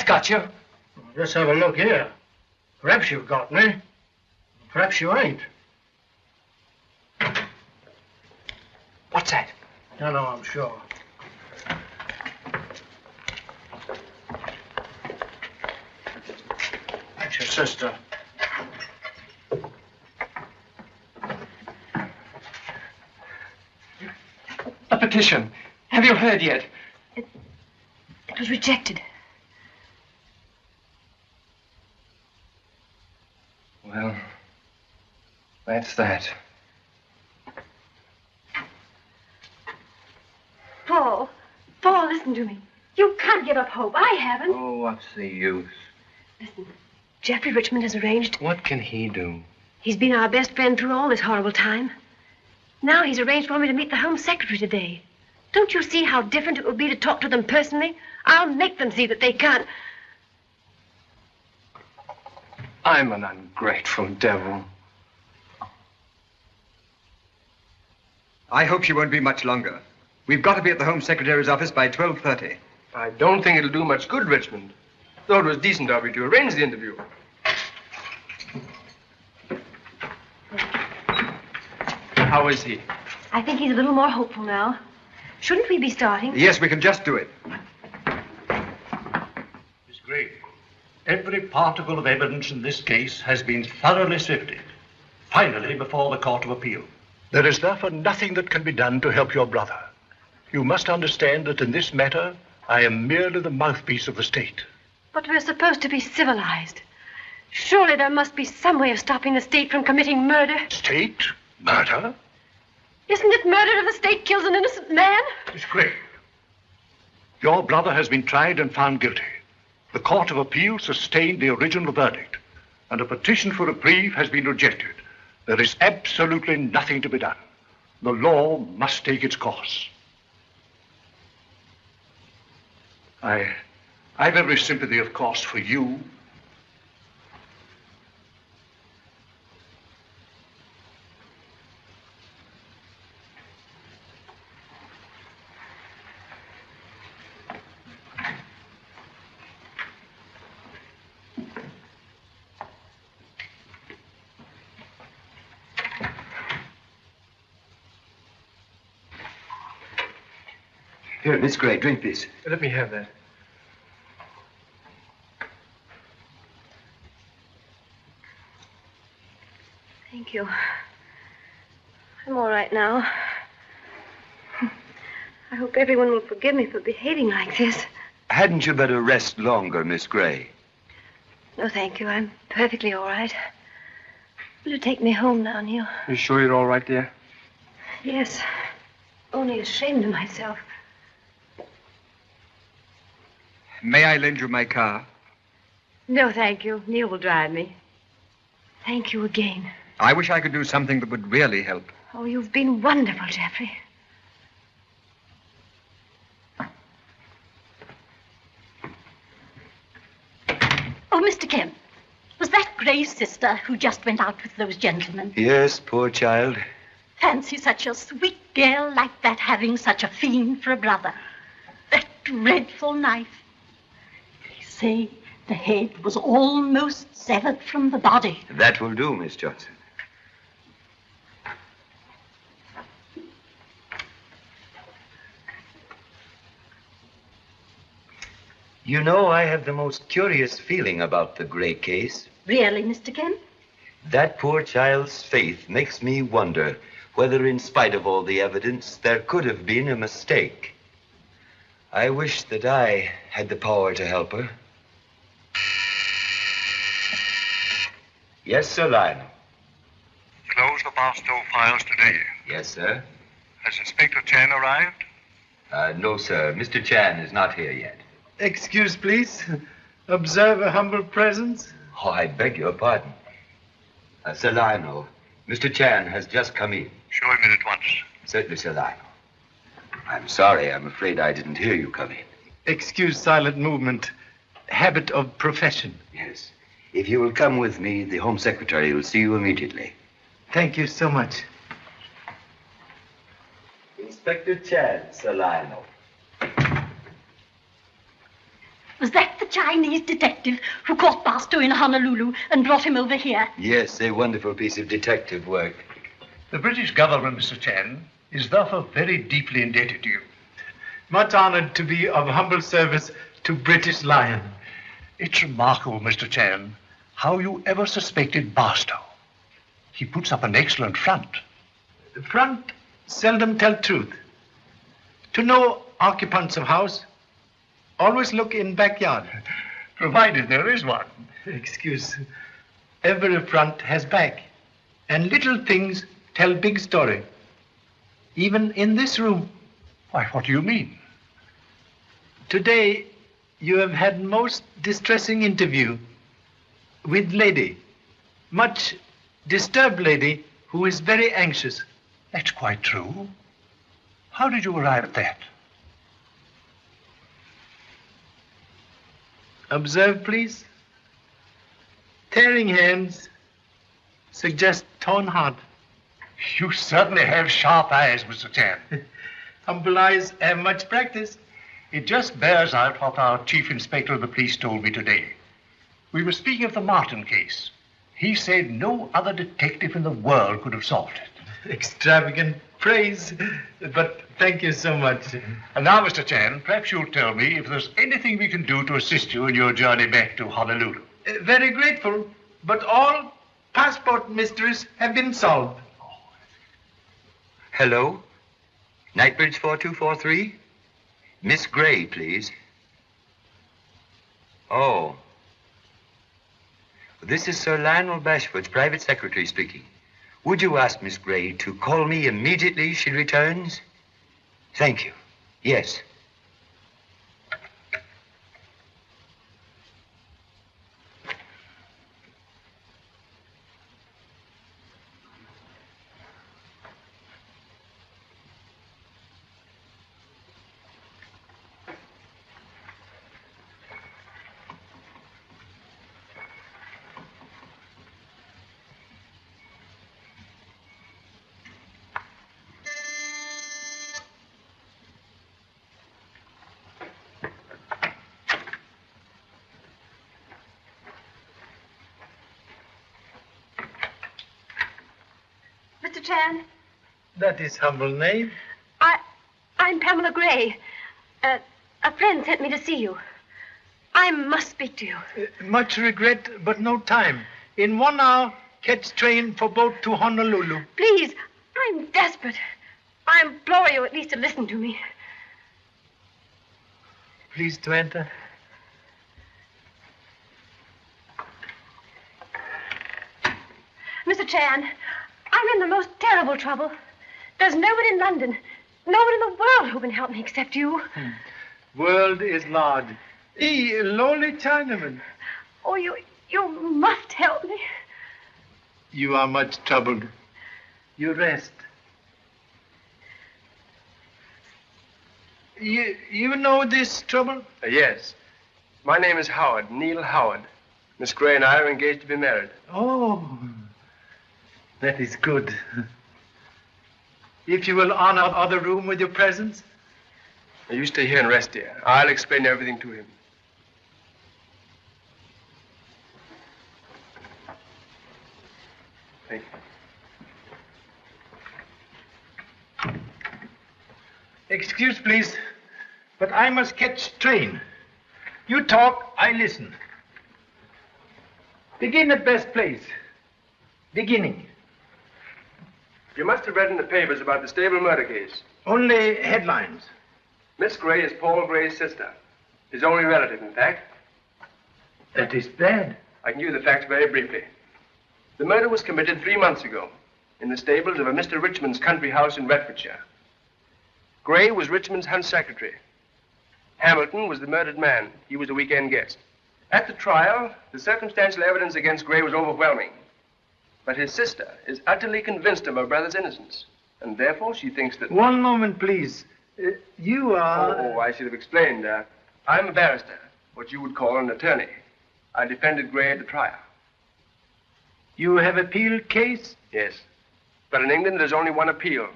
That got you? Well, let's have a look here. Perhaps you've got me. Perhaps you ain't. What's that? Don't know, I'm sure. That's your sister. A petition. Have you heard yet? It was rejected. Well, that's that. Paul, listen to me. You can't give up hope. I haven't. Oh, what's the use? Listen, Jeffrey Richmond has arranged. What can he do? He's been our best friend through all this horrible time. Now he's arranged for me to meet the Home Secretary today. Don't you see how different it will be to talk to them personally? I'll make them see that they can't. I'm an ungrateful devil. I hope she won't be much longer. We've got to be at the Home Secretary's office by 12:30. I don't think it'll do much good, Richmond. Though it was decent of you to arrange the interview. How is he? I think he's a little more hopeful now. Shouldn't we be starting? Yes, we can just do it. Miss Gray, every particle of evidence in this case has been thoroughly sifted. Finally, before the Court of Appeal. There is therefore nothing that can be done to help your brother. You must understand that in this matter, I am merely the mouthpiece of the state. But we're supposed to be civilized. Surely there must be some way of stopping the state from committing murder. State? Murder? Isn't it murder if the state kills an innocent man? Miss Gray, your brother has been tried and found guilty. The Court of Appeal sustained the original verdict, and a petition for reprieve has been rejected. There is absolutely nothing to be done. The law must take its course. I've every sympathy, of course, for you. Here, Miss Gray, drink this. Let me have that. Thank you. I'm all right now. I hope everyone will forgive me for behaving like this. Hadn't you better rest longer, Miss Gray? No, thank you. I'm perfectly all right. Will you take me home now, Neil? You sure you're all right, dear? Yes. Only ashamed of myself. May I lend you my car? No, thank you. Neil will drive me. Thank you again. I wish I could do something that would really help. Oh, you've been wonderful, Jeffrey. Oh, Mr. Kemp, was that Gray's sister who just went out with those gentlemen? Yes, poor child. Fancy such a sweet girl like that having such a fiend for a brother. That dreadful knife. They say the head was almost severed from the body. That will do, Miss Johnson. You know, I have the most curious feeling about the Gray case. Really, Mr. Kemp? That poor child's faith makes me wonder whether, in spite of all the evidence, there could have been a mistake. I wish that I had the power to help her. Yes, Sir Lionel. Close the Barstow files today. Yes, sir. Has Inspector Chan arrived? No, sir. Mr. Chan is not here yet. Excuse, please. Observe a humble presence. Oh, I beg your pardon. Sir Lionel, Mr. Chan has just come in. Show him in at once. Certainly, Sir Lionel. I'm sorry. I'm afraid I didn't hear you come in. Excuse silent movement. Habit of profession. Yes. If you will come with me, the Home Secretary will see you immediately. Thank you so much. Inspector Chan, Sir Lionel. Was that the Chinese detective who caught Barstow in Honolulu and brought him over here. Yes, a wonderful piece of detective work. The British government, Mr. Chan, is therefore very deeply indebted to you. Much honored to be of humble service to British Lion. It's remarkable, Mr. Chan, how you ever suspected Barstow. He puts up an excellent front. Front seldom tell truth. To know occupants of house, always look in backyard. Provided there is one. Excuse. Every front has back, and little things tell big story. Even in this room. Why, what do you mean? Today, you have had most distressing interview with lady. Much disturbed lady who is very anxious. That's quite true. How did you arrive at that? Observe, please. Tearing hands suggest torn heart. You certainly have sharp eyes, Mr. Chan. Humble eyes have much practice. It just bears out what our chief inspector of the police told me today. We were speaking of the Martin case. He said no other detective in the world could have solved it. Extravagant praise, but thank you so much. And now, Mr. Chan, perhaps you'll tell me if there's anything we can do to assist you in your journey back to Honolulu. Very grateful, but all passport mysteries have been solved. Hello? Knightbridge 4243? Miss Gray, please. Oh. This is Sir Lionel Bashwood's private secretary speaking. Would you ask Miss Gray to call me immediately she returns? Thank you. Yes. Mr. Chan, That is humble name. I'm Pamela Gray. A friend sent me to see you. I must speak to you. Much regret, but no time. In 1 hour, catch train for boat to Honolulu. Please, I'm desperate. I implore you at least to listen to me. Please to enter. Mr. Chan, I'm in the most terrible trouble. There's no one in London, no one in the world who can help me except you. World is large. Lowly Chinaman. Oh, you must help me. You are much troubled. You rest. You know this trouble? Yes. My name is Howard, Neil Howard. Miss Gray and I are engaged to be married. Oh, that is good. If you will honor other room with your presence. Now, you stay here and rest, dear. I'll explain everything to him. Thank you. Excuse, please, but I must catch train. You talk, I listen. Begin at best place. Beginning. You must have read in the papers about the stable murder case. Only headlines. Miss Gray is Paul Gray's sister. His only relative, in fact. That is bad. I can give you the facts very briefly. The murder was committed 3 months ago in the stables of a Mr. Richmond's country house in Bedfordshire. Gray was Richmond's hunt secretary. Hamilton was the murdered man. He was a weekend guest. At the trial, the circumstantial evidence against Gray was overwhelming. But his sister is utterly convinced of her brother's innocence. And therefore she thinks that... One moment, please. You are... Oh, I should have explained. I'm a barrister, what you would call an attorney. I defended Gray at the trial. You have appealed case? Yes. But in England, there's only one appeal.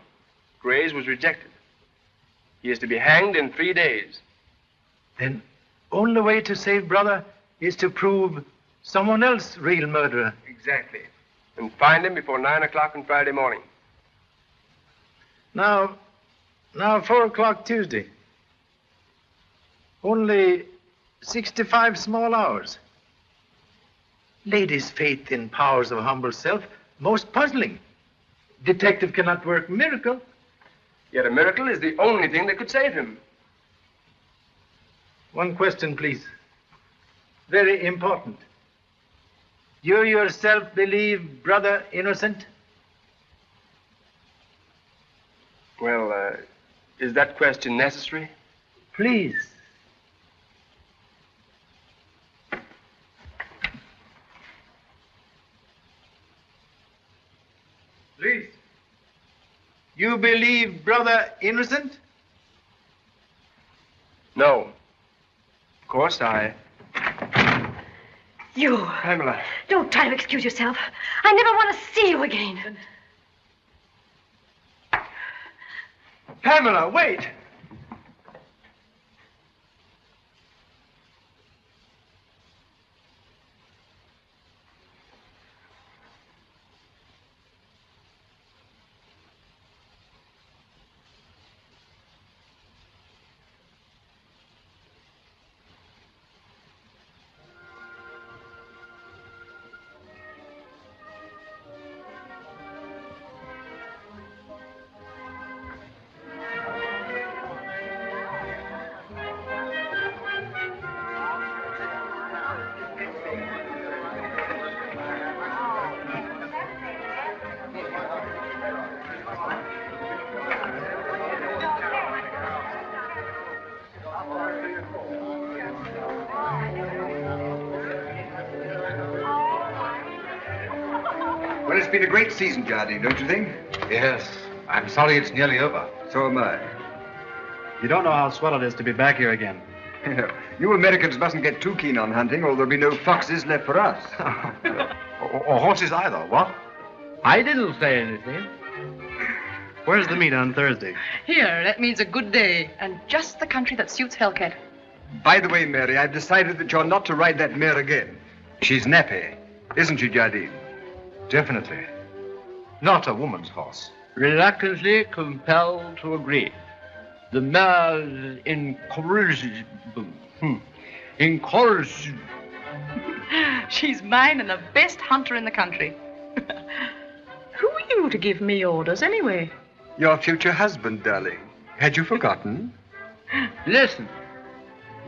Gray's was rejected. He is to be hanged in 3 days. Then only way to save brother is to prove someone else real murderer. Exactly. And find him before 9 o'clock on Friday morning. Now 4 o'clock Tuesday. Only 65 small hours. Lady's faith in powers of humble self, most puzzling. Detective cannot work miracle. Yet a miracle is the only thing that could save him. One question, please. Very important. You yourself believe brother innocent? Well, is that question necessary? Please. Please. You believe brother innocent? No. Of course, You. Pamela. Don't try to excuse yourself. I never want to see you again. Pamela, wait! Well, it's been a great season, Jardine, don't you think? Yes. I'm sorry it's nearly over. So am I. You don't know how swell it is to be back here again. You Americans mustn't get too keen on hunting, or there'll be no foxes left for us. or horses either, what? I didn't say anything. Where's the meet on Thursday? Here, that means a good day, and just the country that suits Hellcat. By the way, Mary, I've decided that you're not to ride that mare again. She's nappy, isn't she, Jardine? Definitely. Not a woman's horse. Reluctantly compelled to agree. The mare's incorrigible. Incorrigible. She's mine and the best hunter in the country. Who are you to give me orders, anyway? Your future husband, darling. Had you forgotten? Listen,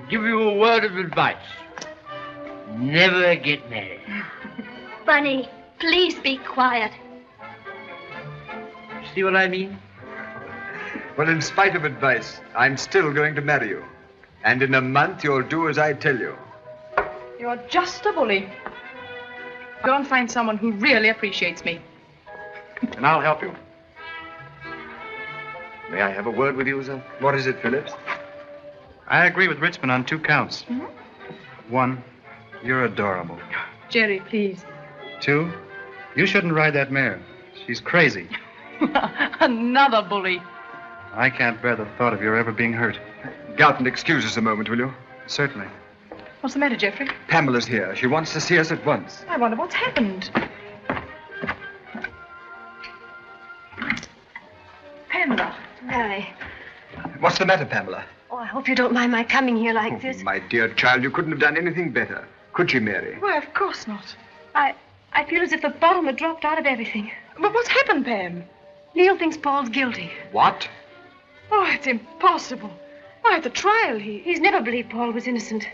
give you a word of advice. Never get married. Bunny, please be quiet. See what I mean? Well, in spite of advice, I'm still going to marry you. And in a month, you'll do as I tell you. You're just a bully. Go and find someone who really appreciates me. And I'll help you. May I have a word with you, sir? What is it, Phillips? I agree with Richmond on 2 counts. Mm-hmm. 1, you're adorable. Jerry, please. 2, you shouldn't ride that mare. She's crazy. Another bully. I can't bear the thought of your ever being hurt. Galton, excuse us a moment, will you? Certainly. What's the matter, Geoffrey? Pamela's here. She wants to see us at once. I wonder what's happened. Pamela. Larry. What's the matter, Pamela? Oh, I hope you don't mind my coming here like this. My dear child, you couldn't have done anything better. Could you, Mary? Why, of course not. I feel as if the bottom had dropped out of everything. But what's happened, Pam? Neil thinks Paul's guilty. What? Oh, it's impossible. Why, at the trial, He's never believed Paul was innocent.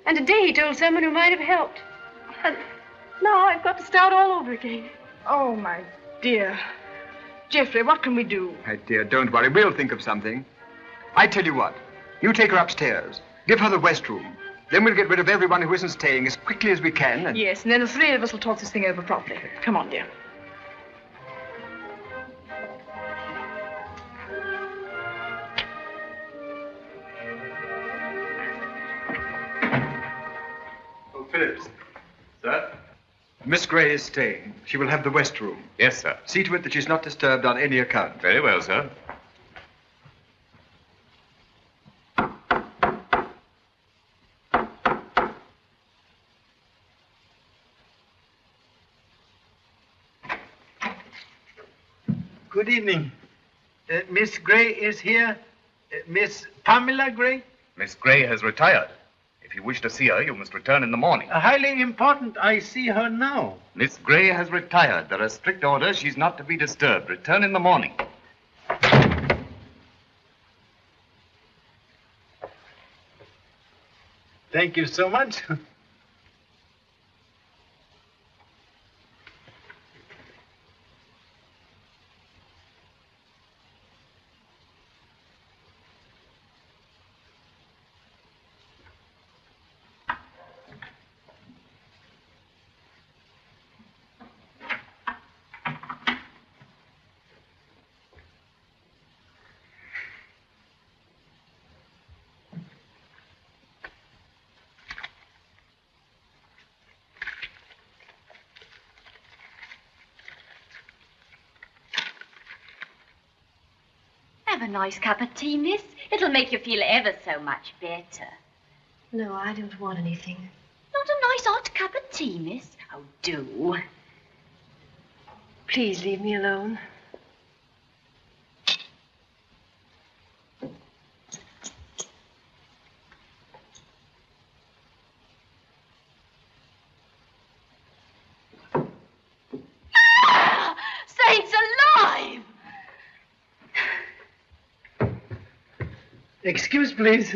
And today he told someone who might have helped. And now I've got to start all over again. Oh, my dear. Geoffrey, what can we do? My dear, don't worry. We'll think of something. I tell you what. You take her upstairs. Give her the West Room. Then we'll get rid of everyone who isn't staying as quickly as we can. And... Yes, and then the 3 of us will talk this thing over properly. Come on, dear. Oh, Phillips. Sir? Miss Gray is staying. She will have the West Room. Yes, sir. See to it that she's not disturbed on any account. Very well, sir. Good evening. Miss Gray is here. Miss Pamela Gray? Miss Gray has retired. If you wish to see her, you must return in the morning. Highly important. I see her now. Miss Gray has retired. There are strict orders. She's not to be disturbed. Return in the morning. Thank you so much. Have a nice cup of tea, miss. It'll make you feel ever so much better. No, I don't want anything. Not a nice hot cup of tea, miss? Oh, do. Please leave me alone. Ah! Saints alive! Excuse, please.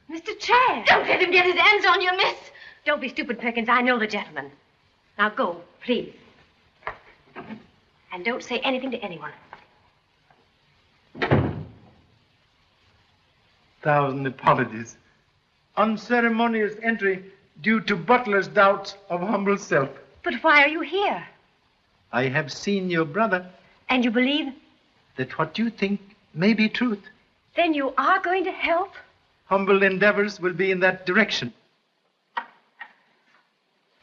Mr. Chair! Don't let him get his hands on you, miss. Don't be stupid, Perkins. I know the gentleman. Now go, please. And don't say anything to anyone. 1,000 apologies. Unceremonious entry due to butler's doubts of humble self. But why are you here? I have seen your brother. And you believe? That what you think may be truth. Then you are going to help? Humble endeavors will be in that direction.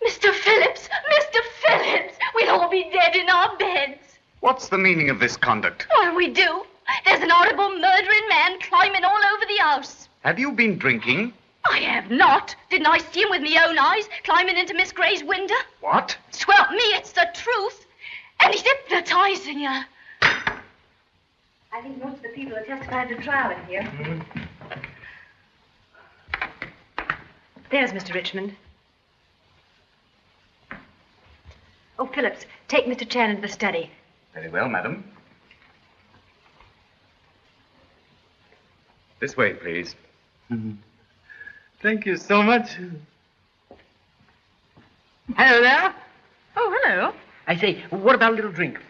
Mr. Phillips! Mr. Phillips! We'll all be dead in our beds. What's the meaning of this conduct? What'll we do? There's an horrible murdering man climbing all over the house. Have you been drinking? I have not. Didn't I see him with my own eyes climbing into Miss Gray's window? What? Swelp me, it's the truth. And he's hypnotizing her. I think most of the people who testified at the trial are here. There's Mr. Richmond. Oh, Phillips, take Mr. Chan into the study. Very well, madam. This way, please. Thank you so much. Hello there. Oh, hello. I say, what about a little drink?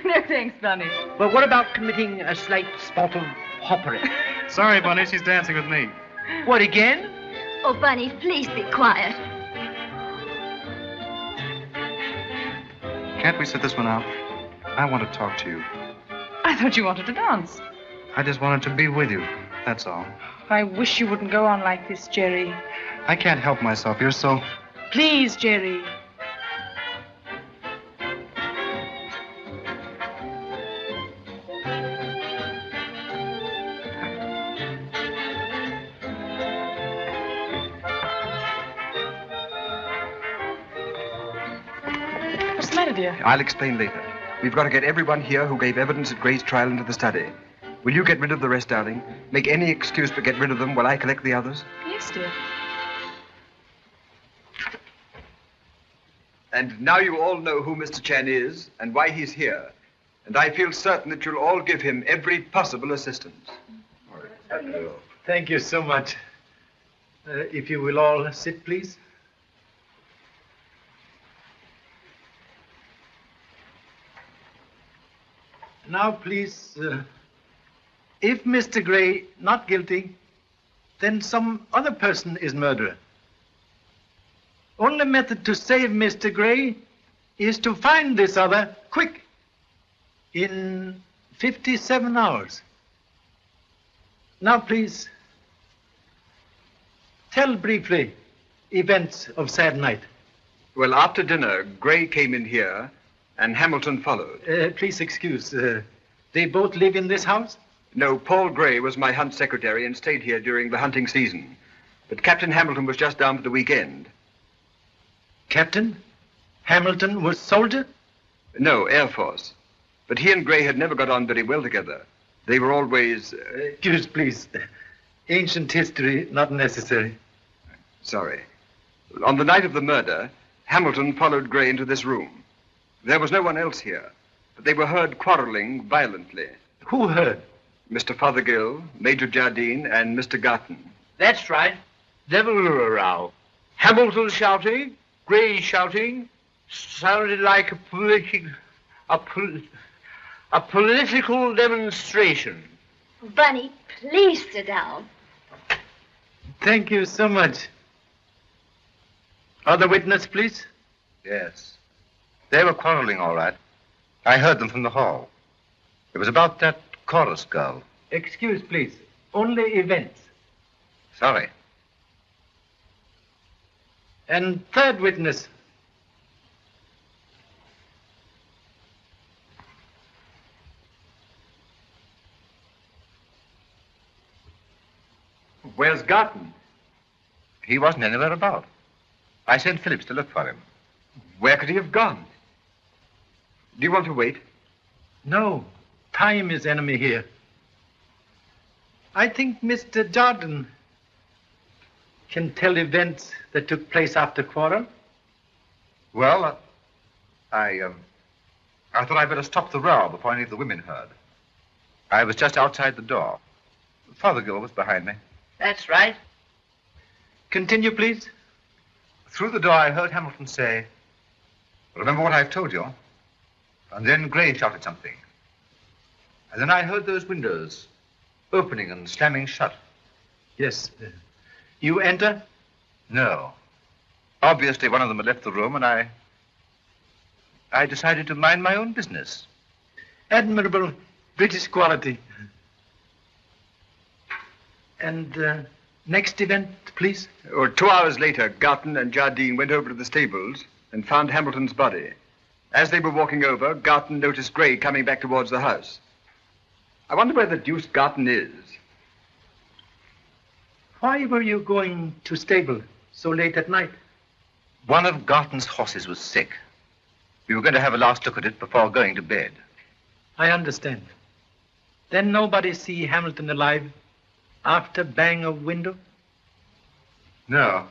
No thanks, Bunny. Well, what about committing a slight spot of hoppery? Sorry, Bunny, she's dancing with me. What, again? Oh, Bunny, please be quiet. Can't we sit this one out? I want to talk to you. I thought you wanted to dance. I just wanted to be with you. That's all. I wish you wouldn't go on like this, Jerry. I can't help myself. You're so... Please, Jerry. What's the matter, dear? I'll explain later. We've got to get everyone here who gave evidence at Gray's trial into the study. Will you get rid of the rest, darling? Make any excuse but get rid of them while I collect the others? Yes, dear. And now you all know who Mr. Chan is and why he's here. And I feel certain that you'll all give him every possible assistance. Thank you so much. If you will all sit, please. Now, please, if Mr. Gray not guilty, then some other person is murderer. Only method to save Mr. Gray is to find this other quick, in 57 hours. Now, please, tell briefly events of sad night. Well, after dinner, Gray came in here and Hamilton followed. Please excuse, they both live in this house? No, Paul Gray was my hunt secretary and stayed here during the hunting season. But Captain Hamilton was just down for the weekend. Captain Hamilton was soldier? No, Air Force. But he and Gray had never got on very well together. They were always... Excuse, please. Ancient history not necessary. Sorry. On the night of the murder, Hamilton followed Gray into this room. There was no one else here, but they were heard quarreling violently. Who heard? Mr. Fothergill, Major Jardine, and Mr. Garton. That's right. There was a row. Hamilton shouting, Gray shouting, sounded like a political demonstration. Bunny, please sit down. Thank you so much. Other witness, please. Yes. They were quarreling, all right. I heard them from the hall. It was about that chorus girl. Excuse, please. Only events. Sorry. And third witness. Where's Garton? He wasn't anywhere about. I sent Phillips to look for him. Where could he have gone? Do you want to wait? No. Time is enemy here. I think Mr. Jordan can tell events that took place after quarrel. Well, I thought I'd better stop the row before any of the women heard. I was just outside the door. Fothergill was behind me. That's right. Continue, please. Through the door, I heard Hamilton say, "Remember what I've told you?" And then Gray shouted something. And then I heard those windows opening and slamming shut. Yes. You enter? No. Obviously, one of them had left the room, and I decided to mind my own business. Admirable British quality. And next event, please. 2 hours later, Garton and Jardine went over to the stables and found Hamilton's body. As they were walking over, Garton noticed Gray coming back towards the house. I wonder where the deuce Garton is. Why were you going to stable so late at night? One of Garton's horses was sick. We were going to have a last look at it before going to bed. I understand. Then nobody see Hamilton alive after bang of window? No.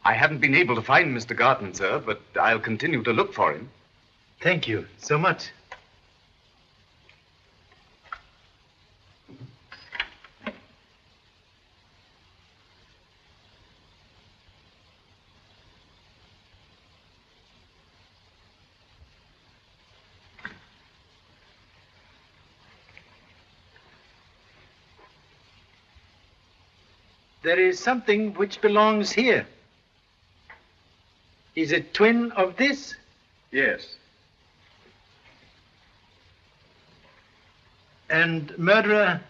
I haven't been able to find Mr. Garton, sir, but I'll continue to look for him. Thank you so much. There is something which belongs here. Is it twin of this? Yes. And murderer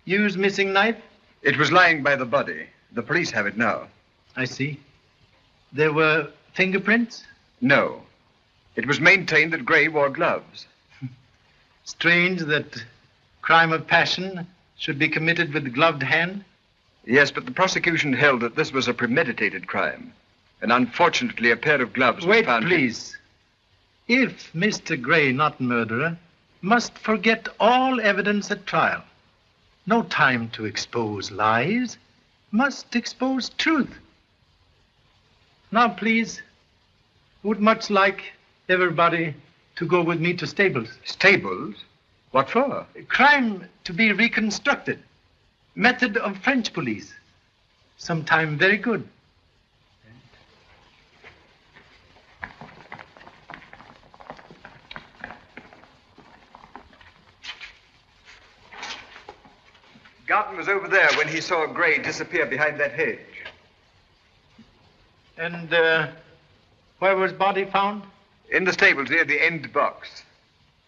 used missing knife? It was lying by the body. The police have it now. I see. There were fingerprints? No. It was maintained that Gray wore gloves. Strange that crime of passion should be committed with gloved hand. Yes, but the prosecution held that this was a premeditated crime. And unfortunately, a pair of gloves was found. Wait, please. If Mr. Gray, not murderer, must forget all evidence at trial, no time to expose lies, must expose truth. Now, please, would much like everybody to go with me to stables. Stables? What for? Crime to be reconstructed. Method of French police. Sometime very good. Garton was over there when he saw Gray disappear behind that hedge. And where was body found? In the stables near the end box.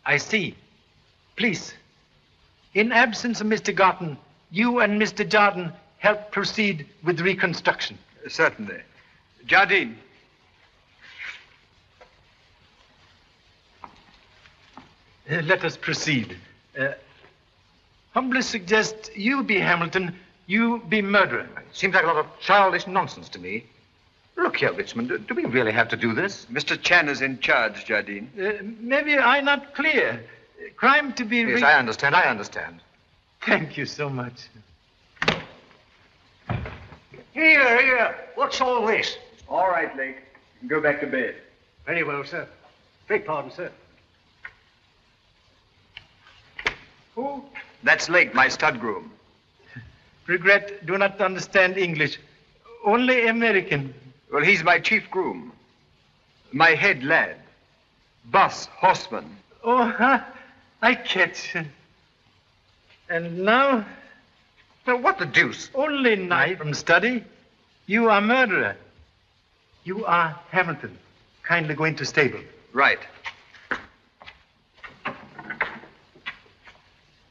I see. Please, in absence of Mr. Garton, you and Mr. Jardine help proceed with reconstruction. Certainly. Jardine. Let us proceed. Humbly suggest you be Hamilton, you be murderer. Seems like a lot of childish nonsense to me. Look here, Richmond, do we really have to do this? Mr. Chan is in charge, Jardine. Maybe I not clear. Crime to be... Yes, I understand. Thank you so much. Here. What's all this? All right, Lake. You can go back to bed. Very well, sir. Beg pardon, sir. Who? That's Lake, my stud groom. Regret, do not understand English. Only American. Well, he's my chief groom. My head lad. Boss, horseman. Oh, I catch. And now? Well, what the deuce? Only knife from study. You are murderer. You are Hamilton. Kindly go into stable. Right.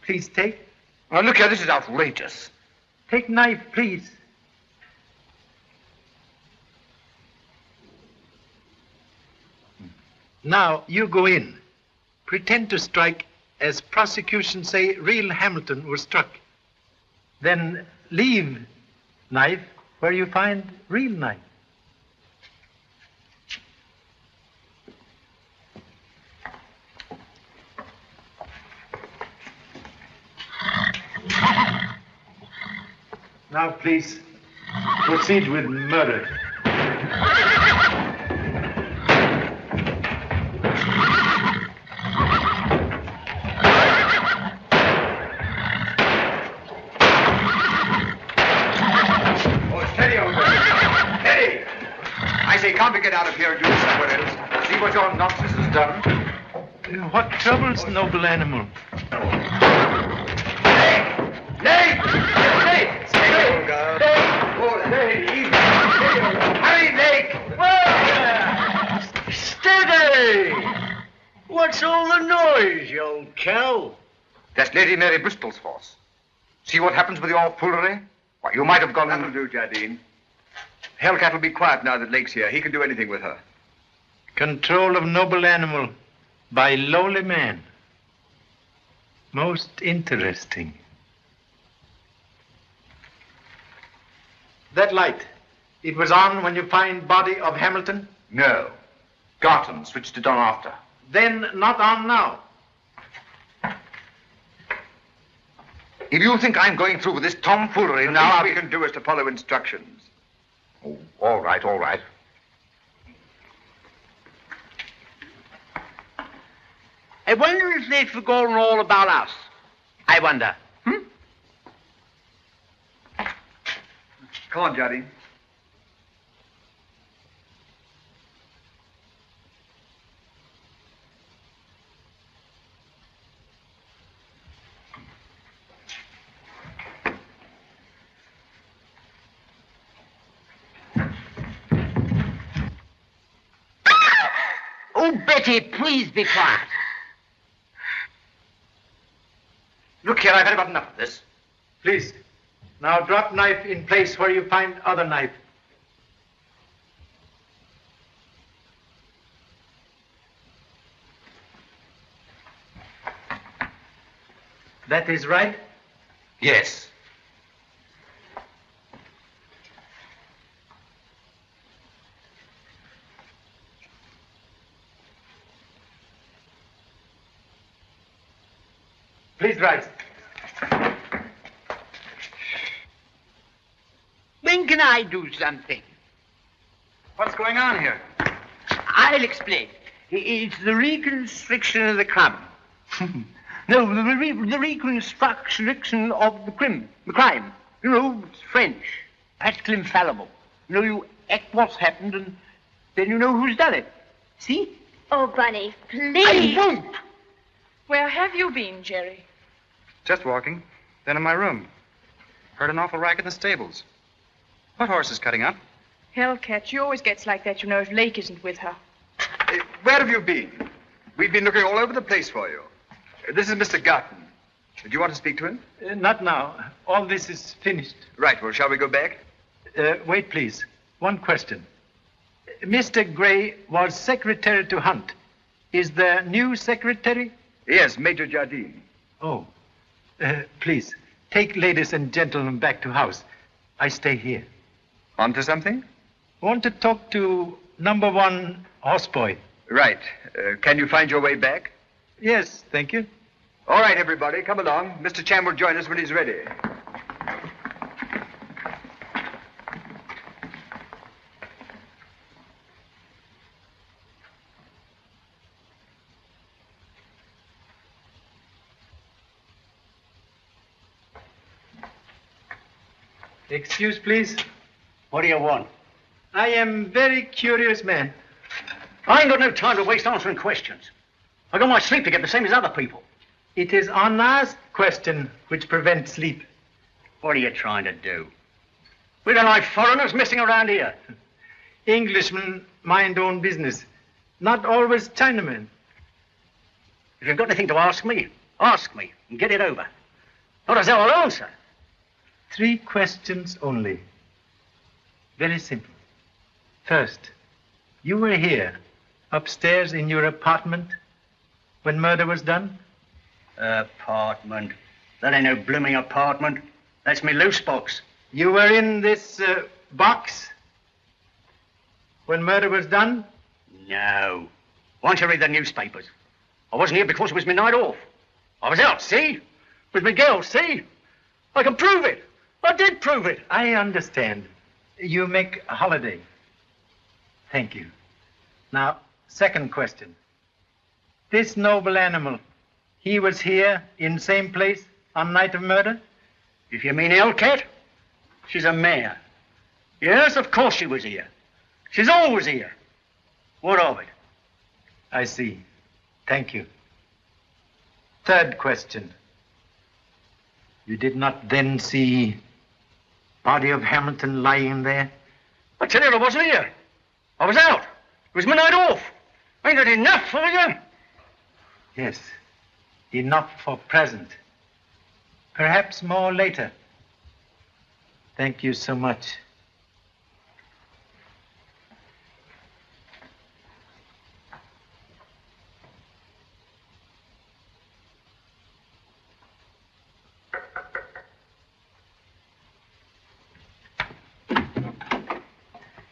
Please take. Now, look here, this is outrageous. Take knife, please. Now, you go in. Pretend to strike as prosecution say real Hamilton was struck. Then leave knife where you find real knife. Now, please, proceed with murder. Can't we get out of here and do this somewhere else? See what your nonsense has done? What troubles, noble animal? Lake! Hurry, Lake! Steady! What's all the noise, you old cow? That's Lady Mary Bristol's horse. See what happens with your foolery? Why, you might have gone... That'll do, Jardine. Hellcat will be quiet now that Lake's here. He can do anything with her. Control of noble animal by lowly man. Most interesting. That light, it was on when you find body of Hamilton? No. Garton switched it on after. Then not on now. If you think I'm going through with this tomfoolery The now... least we can do is to follow instructions. Oh, all right. I wonder if they've forgotten all about us. I wonder. Come on, Jardine. Oh, Betty, please be quiet. Look here, I've had about enough of this. Please. Now drop knife in place where you find other knife. That is right? Yes. Please rise. When can I do something? What's going on here? I'll explain. It's the reconstruction of the crime. No, the reconstruction of the crime. You know, it's French. Practically infallible. You know, you act what's happened and then you know who's done it. See? Oh, Bunny, please. I won't. Where have you been, Jerry? Just walking. Then in my room. Heard an awful racket in the stables. What horse is cutting up? Hellcat, she always gets like that, you know, if Lake isn't with her. Where have you been? We've been looking all over the place for you. This is Mr. Garton. Do you want to speak to him? Not now. All this is finished. Right, well, shall we go back? Wait, please. One question. Mr. Gray was secretary to Hunt. Is the new secretary? Yes, Major Jardine. Oh. Please, take ladies and gentlemen back to house. I stay here. On to something? Want to talk to number 1 houseboy. Right. Can you find your way back? Yes, thank you. All right, everybody, come along. Mr. Cham will join us when he's ready. Excuse, please. What do you want? I am very curious man. I ain't got no time to waste answering questions. I got my sleep to get the same as other people. It is unasked question which prevents sleep. What are you trying to do? We don't like foreigners messing around here. Englishmen mind own business, not always Chinamen. If you've got anything to ask me and get it over. Not as I'll answer. 3 questions only. Very simple. First, you were here, upstairs in your apartment, when murder was done? Apartment? That ain't no blooming apartment. That's me loose box. You were in this box when murder was done? No. Why don't you read the newspapers? I wasn't here because it was my night off. I was out, see? With my girl, see? I can prove it. I did prove it. I understand. You make a holiday. Thank you. Now, second question. This noble animal, he was here in same place on night of murder? If you mean Hellcat, she's a mare. Yes, of course she was here. She's always here. What of it? I see. Thank you. Third question. You did not then see body of Hamilton lying there? I tell you, I wasn't here. I was out. It was my night off. Ain't that enough for you? Yes. Enough for present. Perhaps more later. Thank you so much.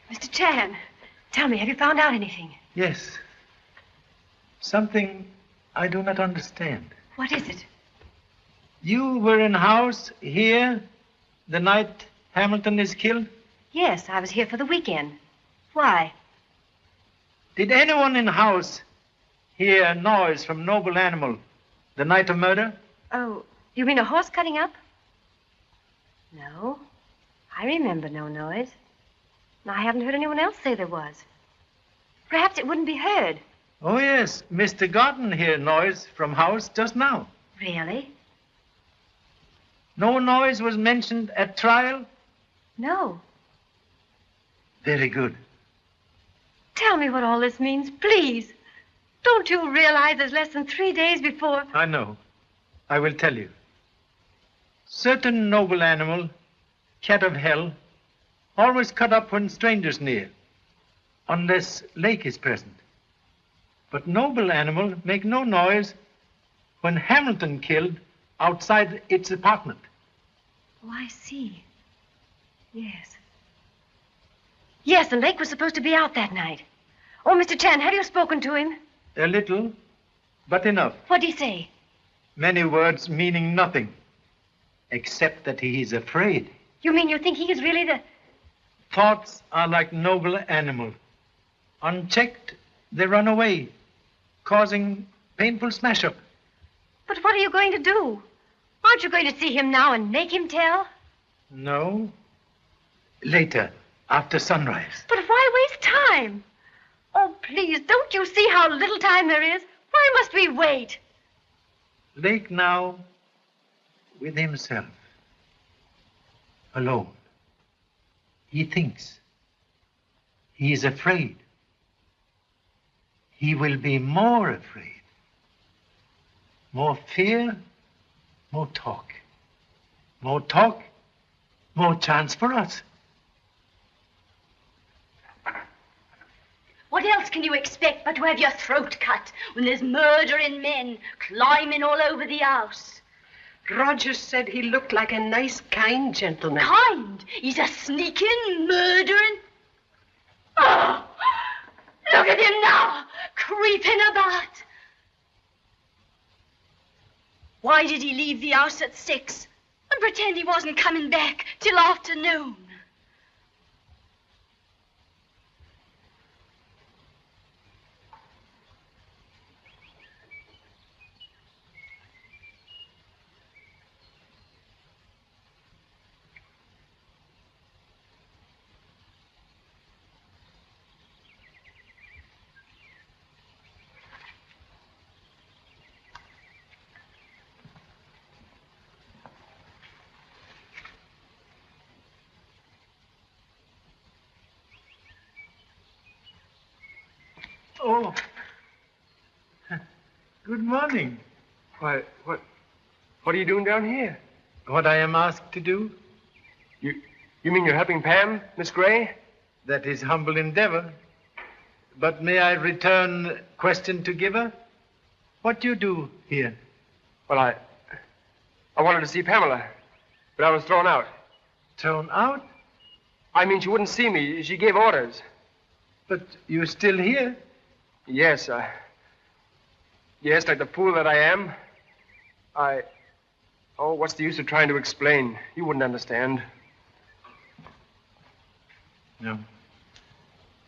Mr. Chan, tell me, have you found out anything? Yes. Something I do not understand. What is it? You were in house here the night Hamilton is killed? Yes, I was here for the weekend. Why? Did anyone in house hear noise from noble animal the night of murder? Oh, you mean a horse cutting up? No, I remember no noise. I haven't heard anyone else say there was. Perhaps it wouldn't be heard. Oh, yes. Mr. Garton heard noise from house just now. Really? No noise was mentioned at trial? No. Very good. Tell me what all this means, please. Don't you realize there's less than 3 days before... I know. I will tell you. Certain noble animal, cat of hell, always cut up when strangers near, unless Lake is present. But noble animal make no noise when Hamilton killed outside its apartment. Oh, I see. Yes. Yes, and Lake was supposed to be out that night. Oh, Mr. Chan, have you spoken to him? A little, but enough. What'd he say? Many words meaning nothing, except that he is afraid. You mean you think he is really the... Thoughts are like noble animal. Unchecked, they run away, causing painful smash-up. But what are you going to do? Aren't you going to see him now and make him tell? No. Later, after sunrise. But why waste time? Oh, please, don't you see how little time there is? Why must we wait? Lake now with himself. Alone. He thinks. He is afraid. He will be more afraid. More fear, more talk. More talk, more chance for us. What else can you expect but to have your throat cut when there's murdering men climbing all over the house? Roger said he looked like a nice, kind gentleman. Kind? He's a sneaking, murdering... Oh, look at him now, creeping about. Why did he leave the house at 6 and pretend he wasn't coming back till afternoon? Oh, good morning. Why, what are you doing down here? What I am asked to do? You mean you're helping Pam, Miss Gray? That is humble endeavor. But may I return question to giver? What do you do here? Well, I wanted to see Pamela, but I was thrown out. Thrown out? I mean, she wouldn't see me. She gave orders. But you're still here? Yes, yes, like the fool that I am. Oh, what's the use of trying to explain? You wouldn't understand. No.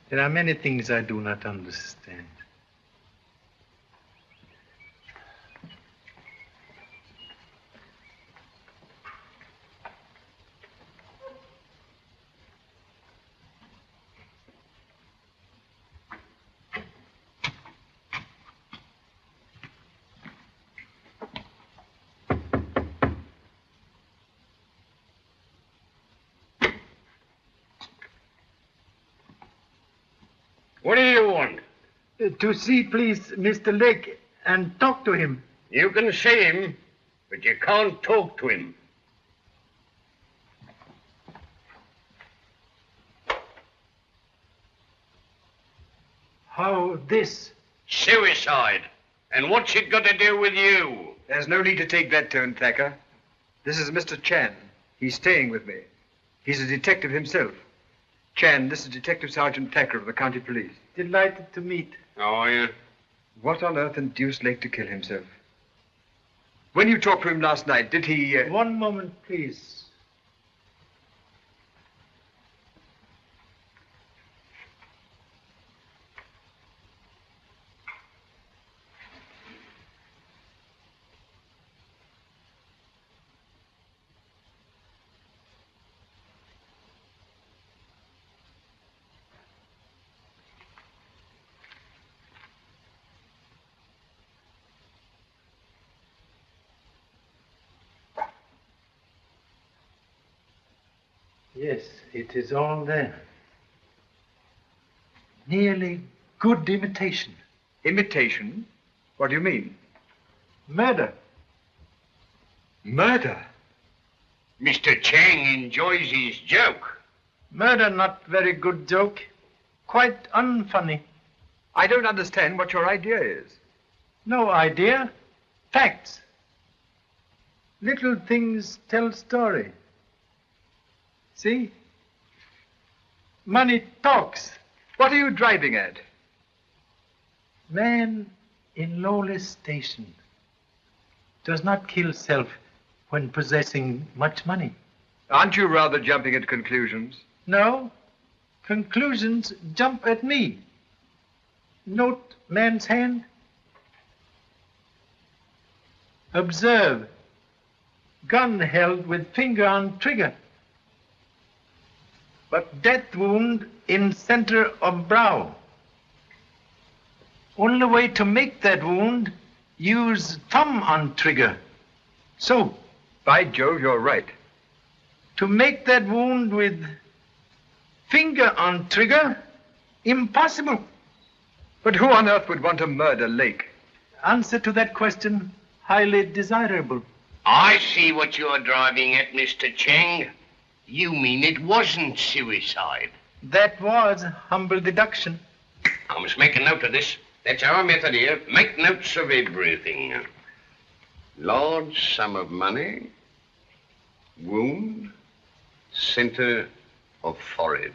There are many things I do not understand. What do you want? To see, please, Mr. Lake and talk to him. You can see him, but you can't talk to him. How this? Suicide. And what's it got to do with you? There's no need to take that tone, Thacker. This is Mr. Chan. He's staying with me. He's a detective himself. Chan, this is Detective Sergeant Thacker of the County Police. Delighted to meet. How are you? What on earth induced Lake to kill himself? When you talked to him last night, did he... One moment, please. Yes, it is all there. Nearly good imitation. Imitation? What do you mean? Murder. Murder? Mr. Chang enjoys his joke. Murder, not very good joke. Quite unfunny. I don't understand what your idea is. No idea. Facts. Little things tell story. See? Money talks. What are you driving at? Man in lowly station does not kill self when possessing much money. Aren't you rather jumping at conclusions? No. Conclusions jump at me. Note man's hand. Observe. Gun held with finger on trigger. But death wound in center of brow. Only way to make that wound, use thumb on trigger. So. By Jove, you're right. To make that wound with finger on trigger, Impossible. But who on earth would want to murder Lake? Answer to that question, highly desirable. I see what you're driving at, Mr. Cheng. You mean it wasn't suicide? That was humble deduction. I must make a note of this. That's our method here. Make notes of everything. Large sum of money. Wound. Center of forehead.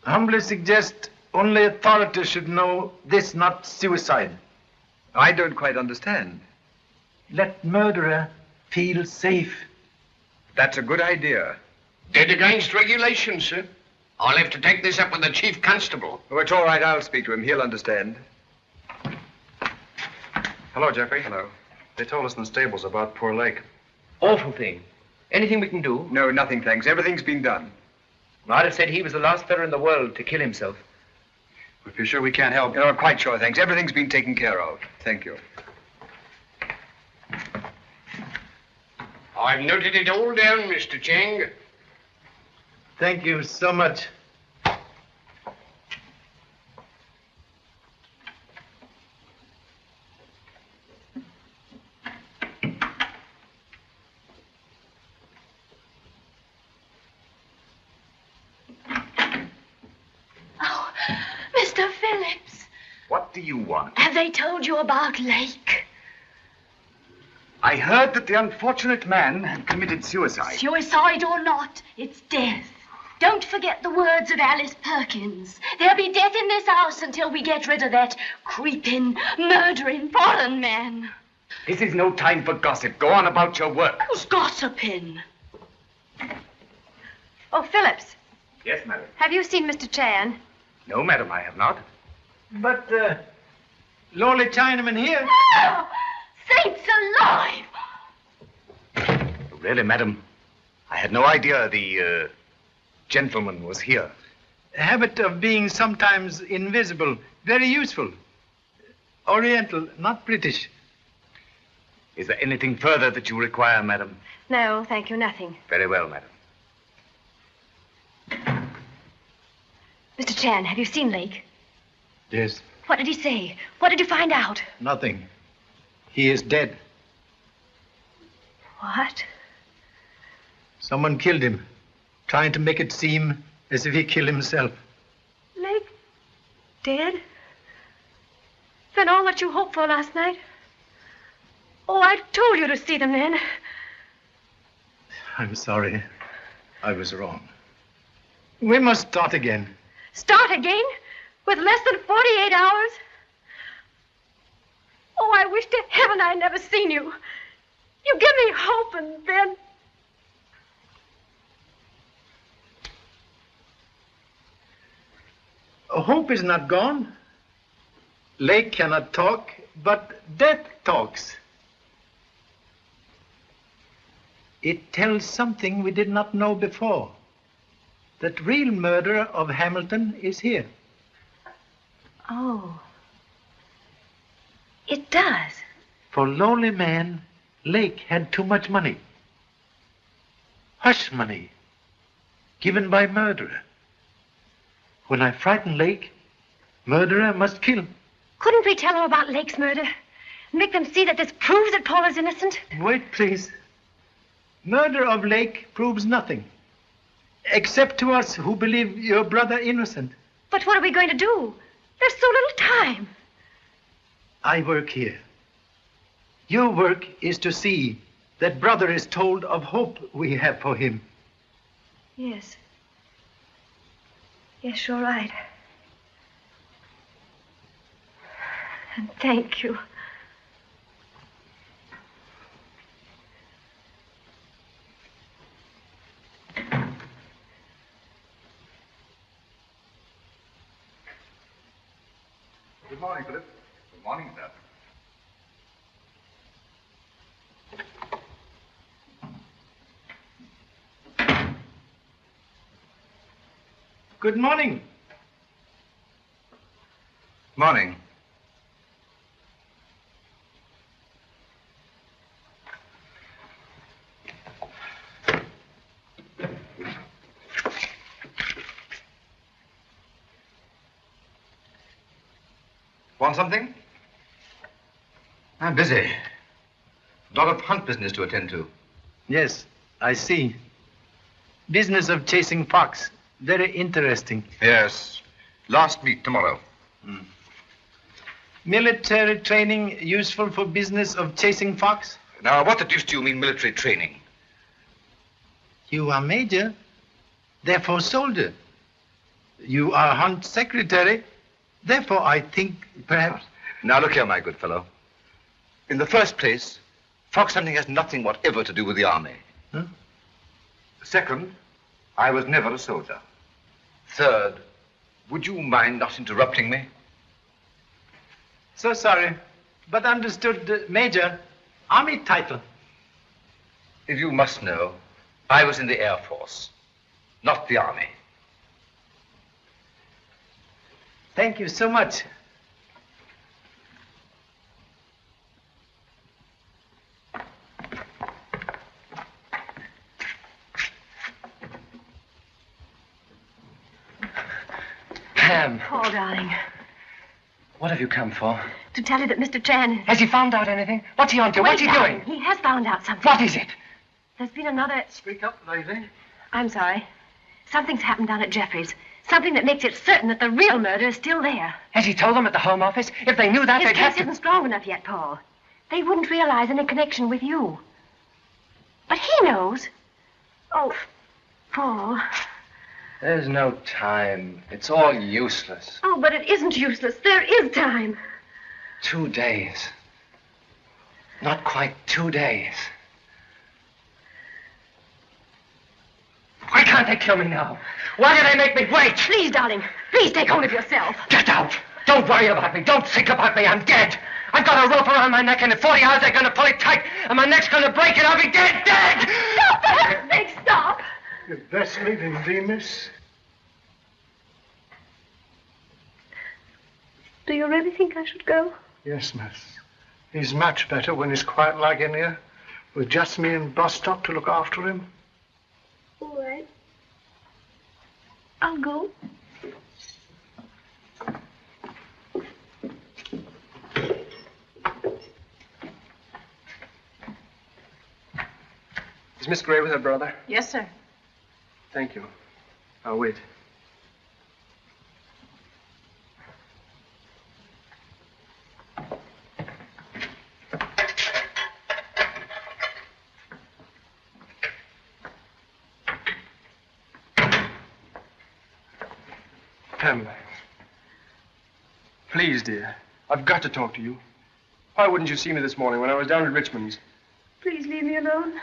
Humbly suggest only authorities should know this, not suicide. I don't quite understand. Let murderer feel safe. That's a good idea. Dead against regulations, sir. I'll have to take this up with the chief constable. Oh, it's all right. I'll speak to him. He'll understand. Hello, Jeffrey. Hello. They told us in the stables about poor Lake. Awful thing. Anything we can do? No, nothing, thanks. Everything's been done. I'd have said he was the last fellow in the world to kill himself. If you're sure we can't help. No, I'm quite sure, thanks. Everything's been taken care of. Thank you. I've noted it all down, Mr. Cheng. Thank you so much. Oh, Mr. Phillips, What do you want? have they told you about Lake? I heard that the unfortunate man had committed suicide. Suicide or not, it's death. Don't forget the words of Alice Perkins. There'll be death in this house until we get rid of that creeping, murdering foreign man. This is no time for gossip. Go on about your work. Who's gossiping? Oh, Phillips, Yes, madam. have you seen Mr. Chan? No, madam, I have not. But, lowly Chinaman here. Oh, saints alive! Really, madam, I had no idea the, gentleman was here. A habit of being sometimes invisible. Very useful. Oriental, not British. Is there anything further that you require, madam? No, thank you, nothing. Very well, madam. Mr. Chan, have you seen Lake? Yes. What did he say? What did you find out? Nothing. He is dead. What? Someone killed him, trying to make it seem as if he killed himself. Lake dead? Then all that you hoped for last night? Oh, I told you to see them then. I'm sorry. I was wrong. We must start again. Start again? With less than 48 hours? Oh, I wish to heaven I'd never seen you. You give me hope, and then... Hope is not gone. Lake cannot talk, but death talks. It tells something we did not know before. That real murderer of Hamilton is here. Oh. It does. For lowly man, Lake had too much money. Hush money, given by murderer. When I frighten Lake, murderer must kill. Couldn't we tell her about Lake's murder? Make them see that this proves that Paul is innocent? Wait, please. Murder of Lake proves nothing. Except to us who believe your brother innocent. But what are we going to do? There's so little time. I work here. Your work is to see that brother is told of hope we have for him. Yes. Yes, you're right. And thank you. Good morning, Philip. Good morning, sir. Good morning. Morning. Want something? I'm busy. A lot of hunt business to attend to. Yes, I see. Business of chasing fox. Very interesting. Yes. Last meet tomorrow. Military training useful for business of chasing fox? Now, what the deuce do you mean military training? You are major, therefore soldier. You are hunt secretary, therefore I think perhaps... Now, look here, my good fellow. In the first place, fox hunting has nothing whatever to do with the army. Huh? Second, I was never a soldier. Third, would you mind not interrupting me? So sorry, but understood, Major. Army title. If you must know, I was in the Air Force, not the Army. Thank you so much. Pam, Paul, darling, what have you come for? to tell you that Mr. Tran... Has he found out anything? What's he on to? What's he doing? He has found out something. What is it? There's been another... Speak up, lady. I'm sorry. Something's happened down at Jeffrey's. Something that makes it certain that the real murder is still there. Has he told them at the Home Office? If they knew that, His they'd have case to... isn't strong enough yet, Paul. They wouldn't realize any connection with you. But he knows. Oh, Paul. There's no time. It's all useless. Oh, but it isn't useless. There is time. 2 days. Not quite 2 days. Why can't they kill me now? Why do they make me wait? Please, darling. Please take hold of yourself. Get out! Don't worry about me. Don't think about me. I'm dead. I've got a rope around my neck, and in 40 hours they're going to pull it tight, and my neck's going to break, and I'll be dead, dead! Stop, for heaven's sake, stop! You'd best leave him be, miss. Do you really think I should go? Yes, miss. He's much better when he's quiet like in here, with just me and Bostock to look after him. All right. I'll go. Is Miss Gray with her brother? Yes, sir. Thank you. I'll wait. Pamela. Please, dear. I've got to talk to you. Why wouldn't you see me this morning when I was down at Richmond's? Please leave me alone.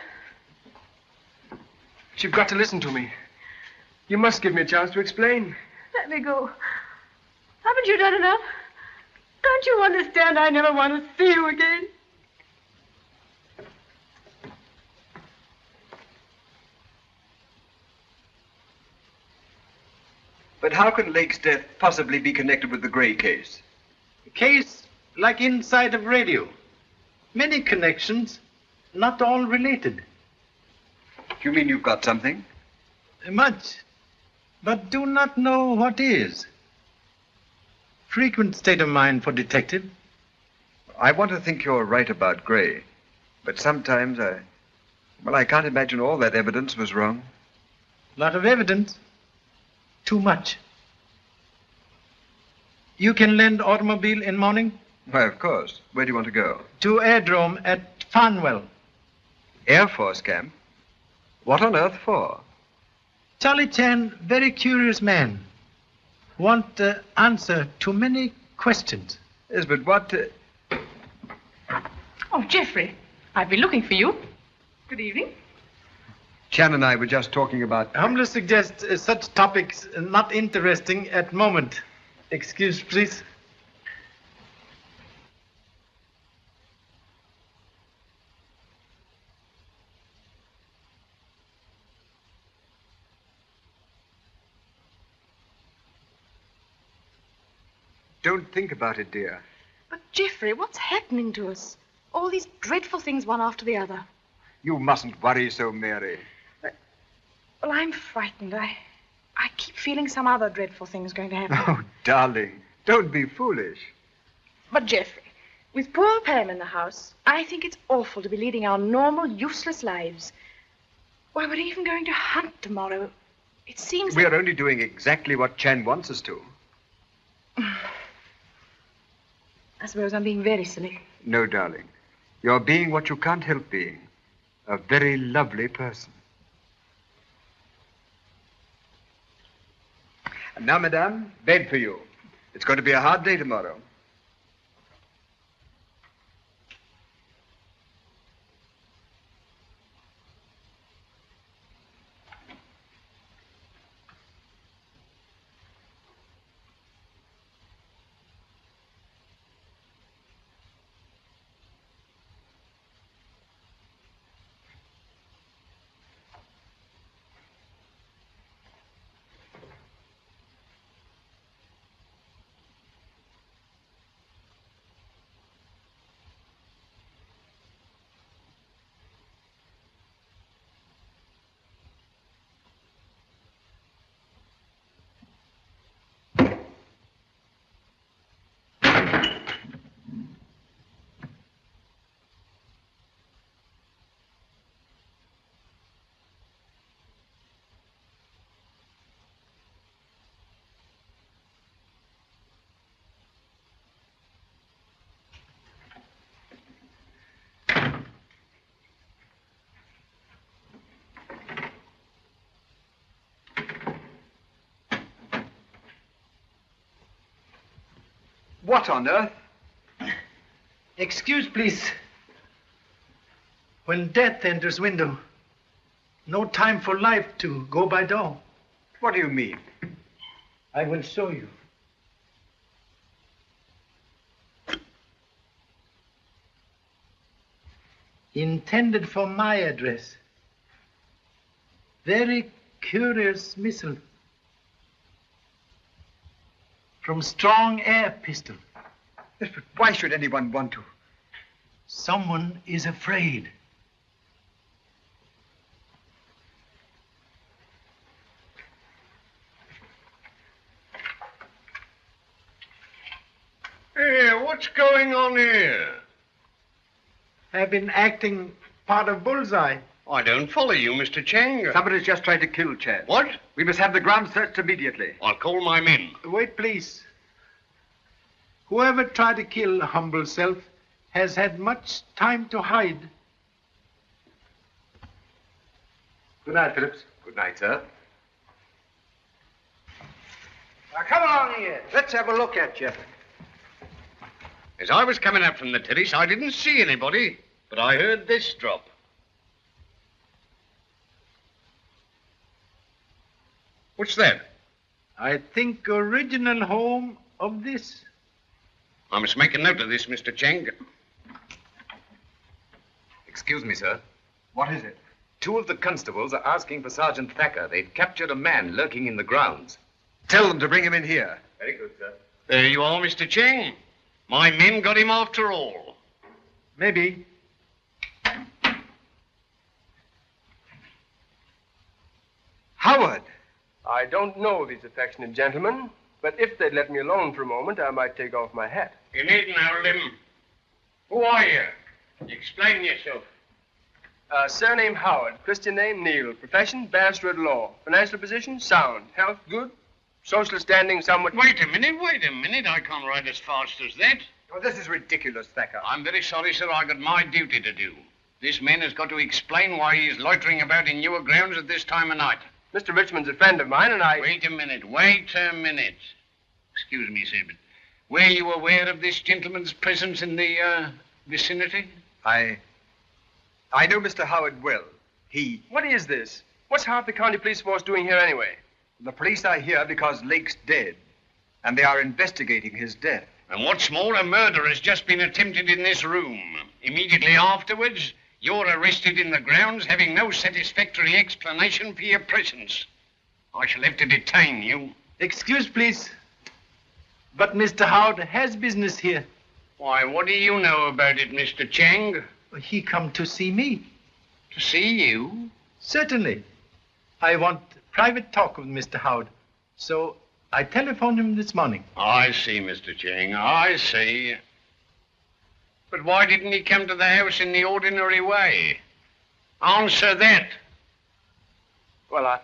But you've got to listen to me. You must give me a chance to explain. Let me go. Haven't you done enough? Don't you understand I never want to see you again? But how can Lake's death possibly be connected with the Gray case? A case like inside of radio. Many connections, not all related. You mean you've got something? Much, but do not know what is. Frequent state of mind for detective. I want to think you're right about Gray, but sometimes I can't imagine all that evidence was wrong. Lot of evidence. Too much. You can lend automobile in morning? Why, of course. Where do you want to go? To airdrome at Farnwell. Air Force camp? What on earth for? Charlie Chan, very curious man. Want answer to many questions. Yes, but what... Oh, Geoffrey, I've been looking for you. Good evening. Chan and I were just talking about... Humbly suggest such topics not interesting at moment. Excuse, please. Don't think about it, dear. But, Geoffrey, what's happening to us? All these dreadful things one after the other. You mustn't worry so, Mary. Well, I'm frightened. I keep feeling some other dreadful thing's going to happen. Oh, darling, don't be foolish. But, Geoffrey, with poor Pam in the house, I think it's awful to be leading our normal, useless lives. Why, we're even going to hunt tomorrow. It seems... We are only doing exactly what Chan wants us to. I suppose I'm being very silly. No, darling. You're being what you can't help being. A very lovely person. And now, madame, bed for you. It's going to be a hard day tomorrow. What on earth? Excuse, please. When death enters window, no time for life to go by door. What do you mean? I will show you. Intended for my address. Very curious missile. From strong air pistol. Yes, but why should anyone want to? Someone is afraid. Hey, what's going on here? I've been acting part of Bullseye. I don't follow you, Mr. Chang. Somebody's just tried to kill Chan. What? We must have the ground searched immediately. I'll call my men. Wait, please. Whoever tried to kill humble self has had much time to hide. Good night, Phillips. Good night, sir. Now, come along here. Let's have a look at you. As I was coming up from the terrace, I didn't see anybody, but I heard this drop. What's that? I think original home of this. I must make a note of this, Mr. Chang. Excuse me, sir. What is it? 2 of the constables are asking for Sergeant Thacker. They've captured a man lurking in the grounds. Tell them to bring him in here. Very good, sir. There you are, Mr. Chang. My men got him after all. Maybe. Howard! I don't know these affectionate gentlemen, but if they'd let me alone for a moment, I might take off my hat. You needn't hold him. Who are you? Explain yourself. Surname Howard, Christian name Neil, profession barrister at law, financial position sound, health good, social standing somewhat... Wait a minute. I can't ride as fast as that. Oh, this is ridiculous, Thacker. I'm very sorry, sir. I got my duty to do. This man has got to explain why he's loitering about in your grounds at this time of night. Mr. Richmond's a friend of mine, and I... Wait a minute. Excuse me, sir, but were you aware of this gentleman's presence in the, vicinity? I know Mr. Howard well. He... What is this? What's half the county police force doing here anyway? The police are here because Lake's dead, and they are investigating his death. And what's more, a murder has just been attempted in this room. Immediately afterwards, you're arrested in the grounds, having no satisfactory explanation for your presence. I shall have to detain you. Excuse, please. But Mr. Howard has business here. Why, what do you know about it, Mr. Chang? He come to see me. To see you? Certainly. I want private talk with Mr. Howard. So I telephoned him this morning. I see, Mr. Chang. I see. But why didn't he come to the house in the ordinary way? Answer that. Well,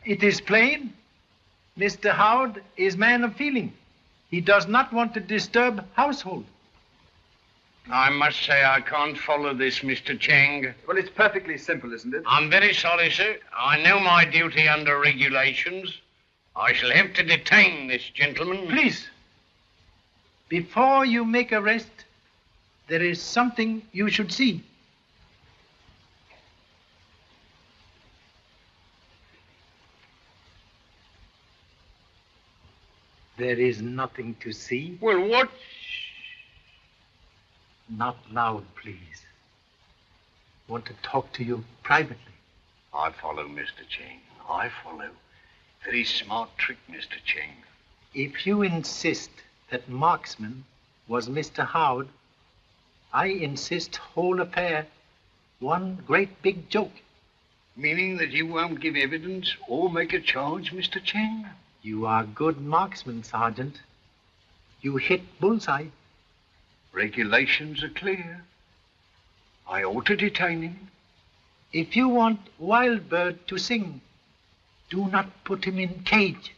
It is plain. Mr. Howard is man of feeling. He does not want to disturb household. I must say I can't follow this, Mr. Chang. Well, it's perfectly simple, isn't it? I'm very sorry, sir. I know my duty under regulations. I shall have to detain this gentleman. Please, before you make arrest, there is something you should see. There is nothing to see. Well, what? Not loud, please. Want to talk to you privately. I follow, Mr. Chang. I follow. Very smart trick, Mr. Chang. If you insist that marksman was Mr. Howard, I insist whole affair one great big joke. Meaning that you won't give evidence or make a charge, Mr. Chang? You are good marksman, Sergeant. You hit bullseye. Regulations are clear. I ought to detain him. If you want Wild Bird to sing, do not put him in cage.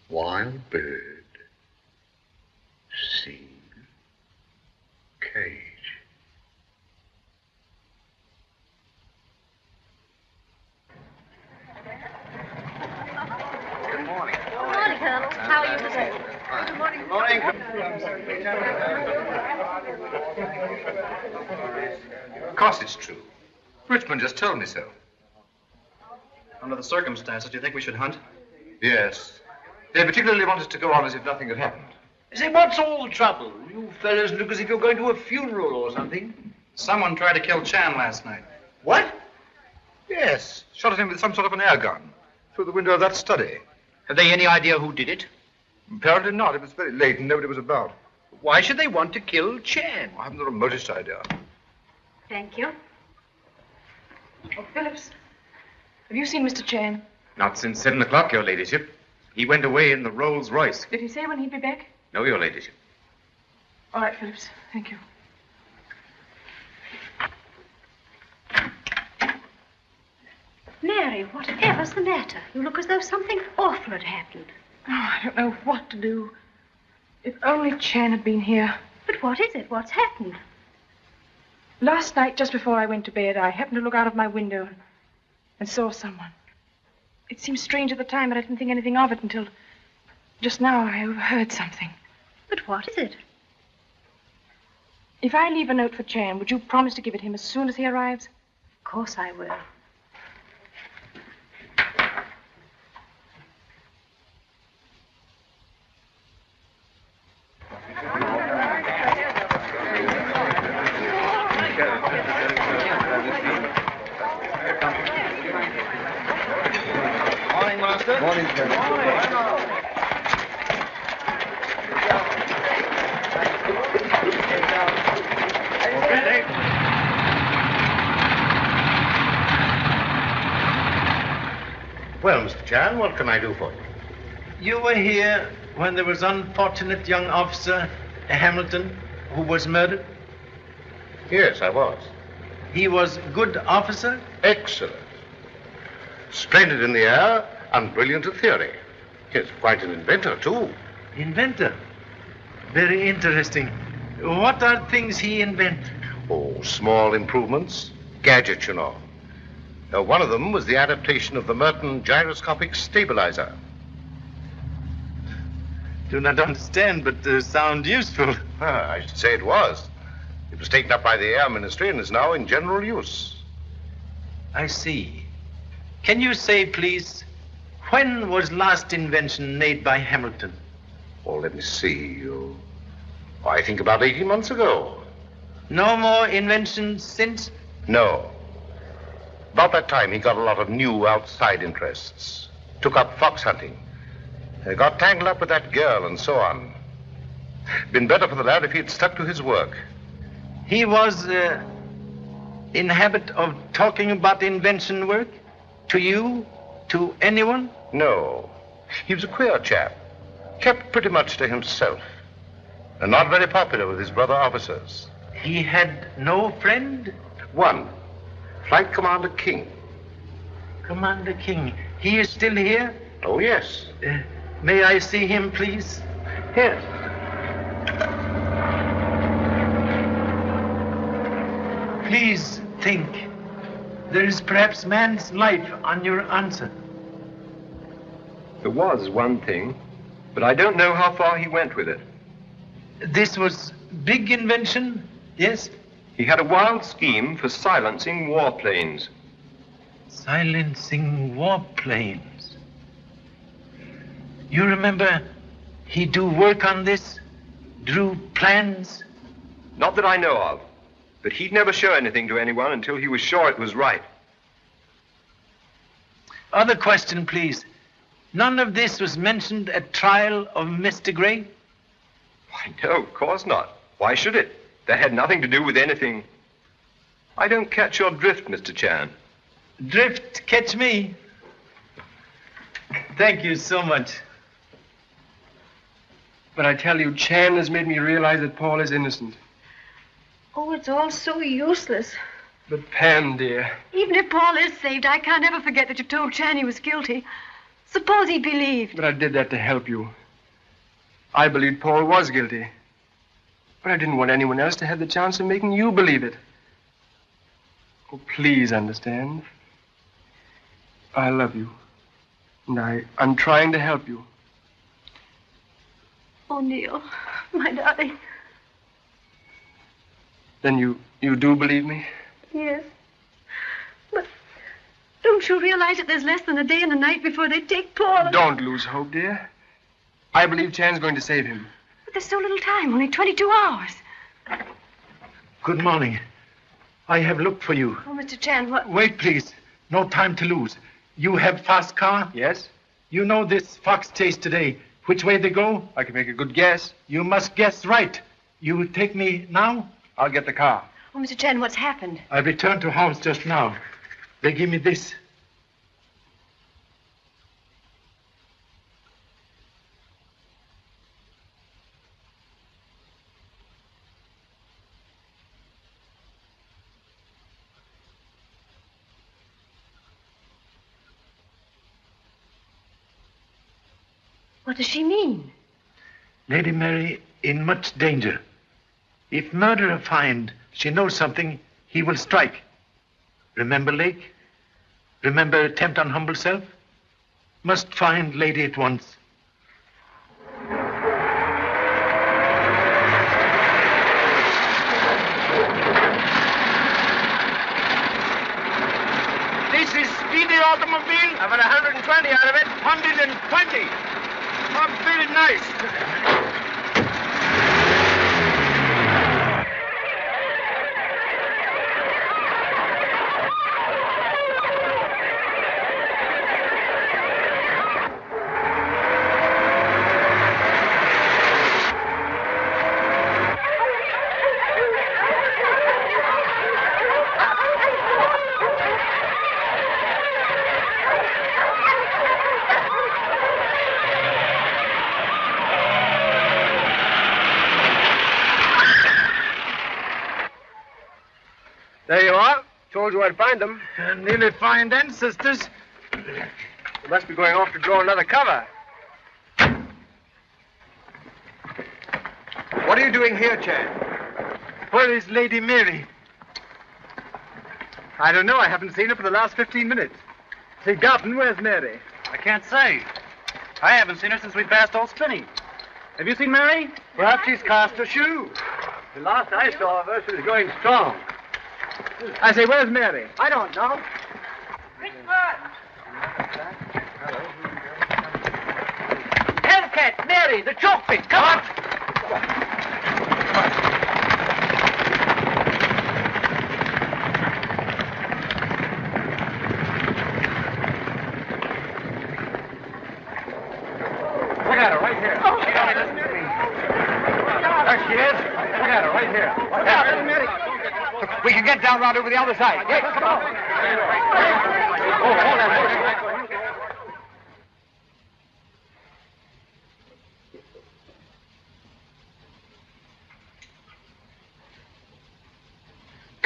Wild bird, sing, cage. Good morning, Colonel. How are you today? Good morning. Good morning. Of course it's true. Richmond just told me so. Under the circumstances, do you think we should hunt? Yes. They particularly want us to go on as if nothing had happened. Say, what's all the trouble? You fellows look as if you're going to a funeral or something. Someone tried to kill Chan last night. What? Yes. Shot at him with some sort of an air gun through the window of that study. Have they any idea who did it? Apparently not. It was very late and nobody was about. Why should they want to kill Chan? I haven't the remotest idea. Thank you. Oh, Phillips, have you seen Mr. Chan? Not since 7 o'clock, Your Ladyship. He went away in the Rolls Royce. Did he say when he'd be back? No, Your Ladyship. All right, Phillips. Thank you. Mary, whatever's the matter? You look as though something awful had happened. Oh, I don't know what to do. If only Chan had been here. But what is it? What's happened? Last night, just before I went to bed, I happened to look out of my window and saw someone. It seemed strange at the time, but I didn't think anything of it until just now I overheard something. But what is it? If I leave a note for Chan, would you promise to give it him as soon as he arrives? Of course I will. Morning, Master. Morning, Colonel. Well, Mr. Chan, what can I do for you? You were here when there was unfortunate young officer Hamilton who was murdered? Yes, I was. He was good officer? Excellent. Splendid in the air and brilliant at theory. Yes, quite an inventor, too. Inventor? Very interesting. What are things he invented? Oh, small improvements. Gadgets, you know. One of them was the adaptation of the Merton gyroscopic stabilizer. Do not understand, but sound useful. I should say it was. It was taken up by the Air Ministry and is now in general use. I see. Can you say, please, when was last invention made by Hamilton? Oh, let me see. I think about 18 months ago. No more inventions since? No. About that time, he got a lot of new outside interests. Took up fox hunting. Got tangled up with that girl and so on. Been better for the lad if he'd stuck to his work. He was in habit of talking about invention work to you to anyone? No. He was a queer chap. Kept pretty much to himself. And not very popular with his brother officers. He had no friend? One. Flight Commander King. Commander King. He is still here? Oh, yes. May I see him, please? Yes. Please think. There is perhaps man's life on your answer. There was one thing, but I don't know how far he went with it. This was big invention, yes? He had a wild scheme for silencing warplanes. Silencing warplanes. You remember he do work on this? Drew plans? Not that I know of, but he'd never show anything to anyone until he was sure it was right. Other question, please. None of this was mentioned at trial of Mr. Gray? Why, no, of course not. Why should it? That had nothing to do with anything. I don't catch your drift, Mr. Chan. Drift catch me? Thank you so much. But I tell you, Chan has made me realize that Paul is innocent. Oh, it's all so useless. But Pam, dear. Even if Paul is saved, I can't ever forget that you told Chan he was guilty. Suppose he believed. But I did that to help you. I believed Paul was guilty. But I didn't want anyone else to have the chance of making you believe it. Oh, please understand. I love you. And I'm trying to help you. Oh, Neil, my darling. Then you do believe me? Yes. But don't you realize that there's less than a day and a night before they take Paul? Don't lose hope, dear. I believe Chan's going to save him. But there's so little time, only 22 hours. Good morning. I have looked for you. Oh, Mr. Chan, what? Wait, please. No time to lose. You have fast car? Yes. You know this fox chase today. Which way they go? I can make a good guess. You must guess right. You take me now? I'll get the car. Oh, Mr. Chan, what's happened? I returned to house just now. They give me this. What does she mean? Lady Mary in much danger. If murderer find she knows something, he will strike. Remember Lake? Remember attempt on humble self? Must find lady at once. This is speedy automobile. I've had 120 out of it. 120. I'm feeling nice. There you are. Told you I'd find them. Nearly find ancestors. They must be going off to draw another cover. What are you doing here, Chan? Where is Lady Mary? I don't know. I haven't seen her for the last 15 minutes. Say, Garton, where's Mary? I can't say. I haven't seen her since we passed Old Spinning. Have you seen Mary? Perhaps she's cast a shoe. The last I saw of her, she was going strong. I say, where's Mary? I don't know. Hellcat, Mary, the chalk pit, come on! Look at her right here. Oh. She only listen to me. There she is. Look at her right here. Look out, Mary. We can get down round over the other side. Yes, come on. Oh, hold on.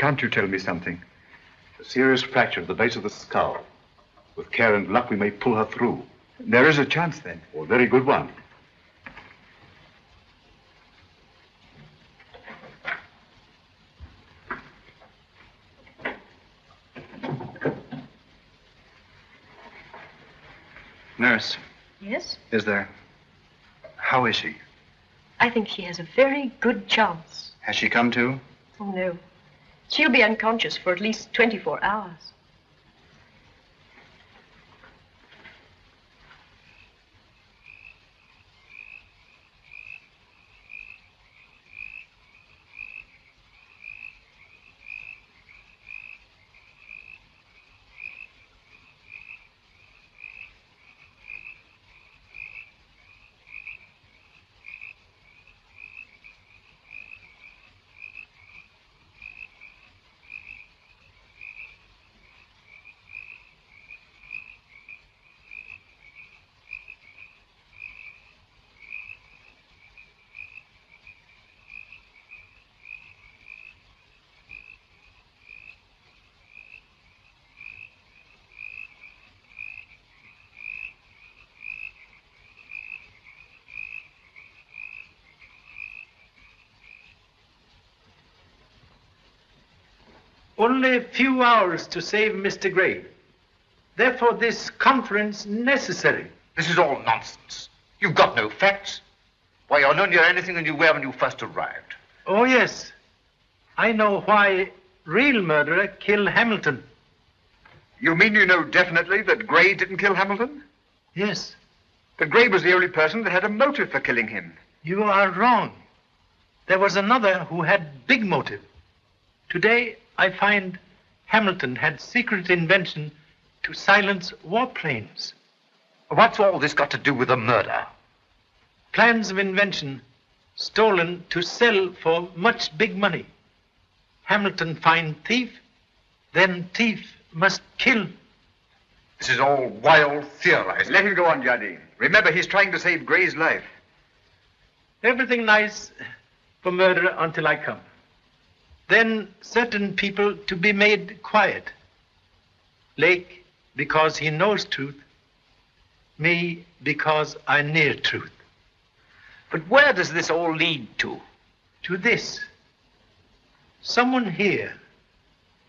Can't you tell me something? A serious fracture at the base of the skull. With care and luck, we may pull her through. There is a chance, then. Oh, a very good one. Nurse, Yes? is there? How is she? I think she has a very good chance. Has she come to? Oh, no. She'll be unconscious for at least 24 hours. Only a few hours to save Mr. Gray. Therefore, this conference necessary. This is all nonsense. You've got no facts. Why, you're no near anything than you were when you first arrived. Oh, yes. I know why real murderer killed Hamilton. You mean you know definitely that Gray didn't kill Hamilton? Yes. That Gray was the only person that had a motive for killing him. You are wrong. There was another who had big motive. Today, I find Hamilton had secret invention to silence warplanes. What's all this got to do with the murder? Plans of invention stolen to sell for much big money. Hamilton find thief, then thief must kill. This is all wild theorizing. Let him go on, Jardine. Remember, he's trying to save Gray's life. Everything nice for murder until I come. Then certain people to be made quiet. Lake, because he knows truth. Me, because I near truth. But where does this all lead to? To this. Someone here,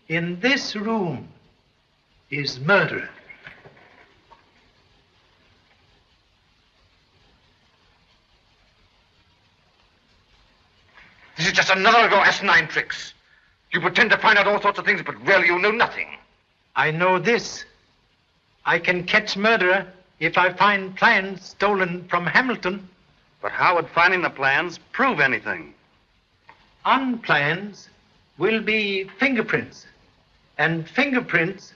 in this room, is murderer. This is just another of your asinine tricks. You pretend to find out all sorts of things, but really you know nothing. I know this. I can catch murderer if I find plans stolen from Hamilton. But how would finding the plans prove anything? On plans will be fingerprints, and fingerprints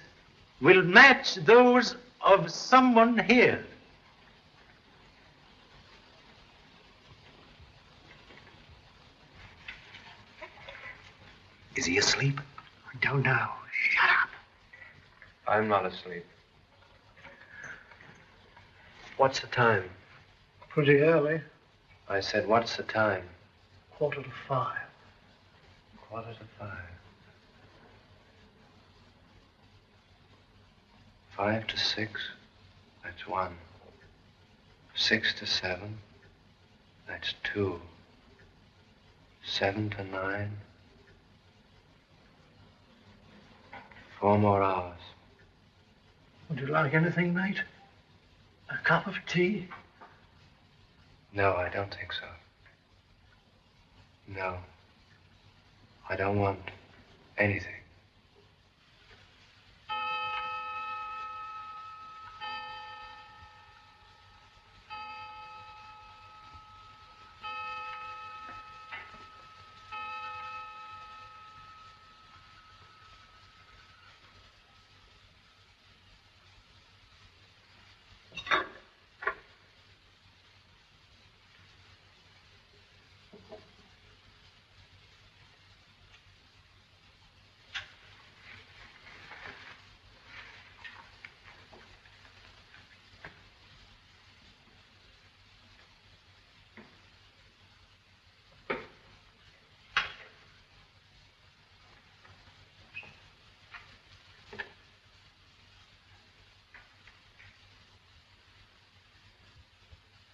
will match those of someone here. Is he asleep? I don't know. Shut up. I'm not asleep. What's the time? Pretty early. I said, what's the time? 5:15. 5:45. 5 to 6, that's 1. 6 to 7, that's 2. 7 to 9. 4 more hours. Would you like anything, mate? A cup of tea? No, I don't think so. No. I don't want anything.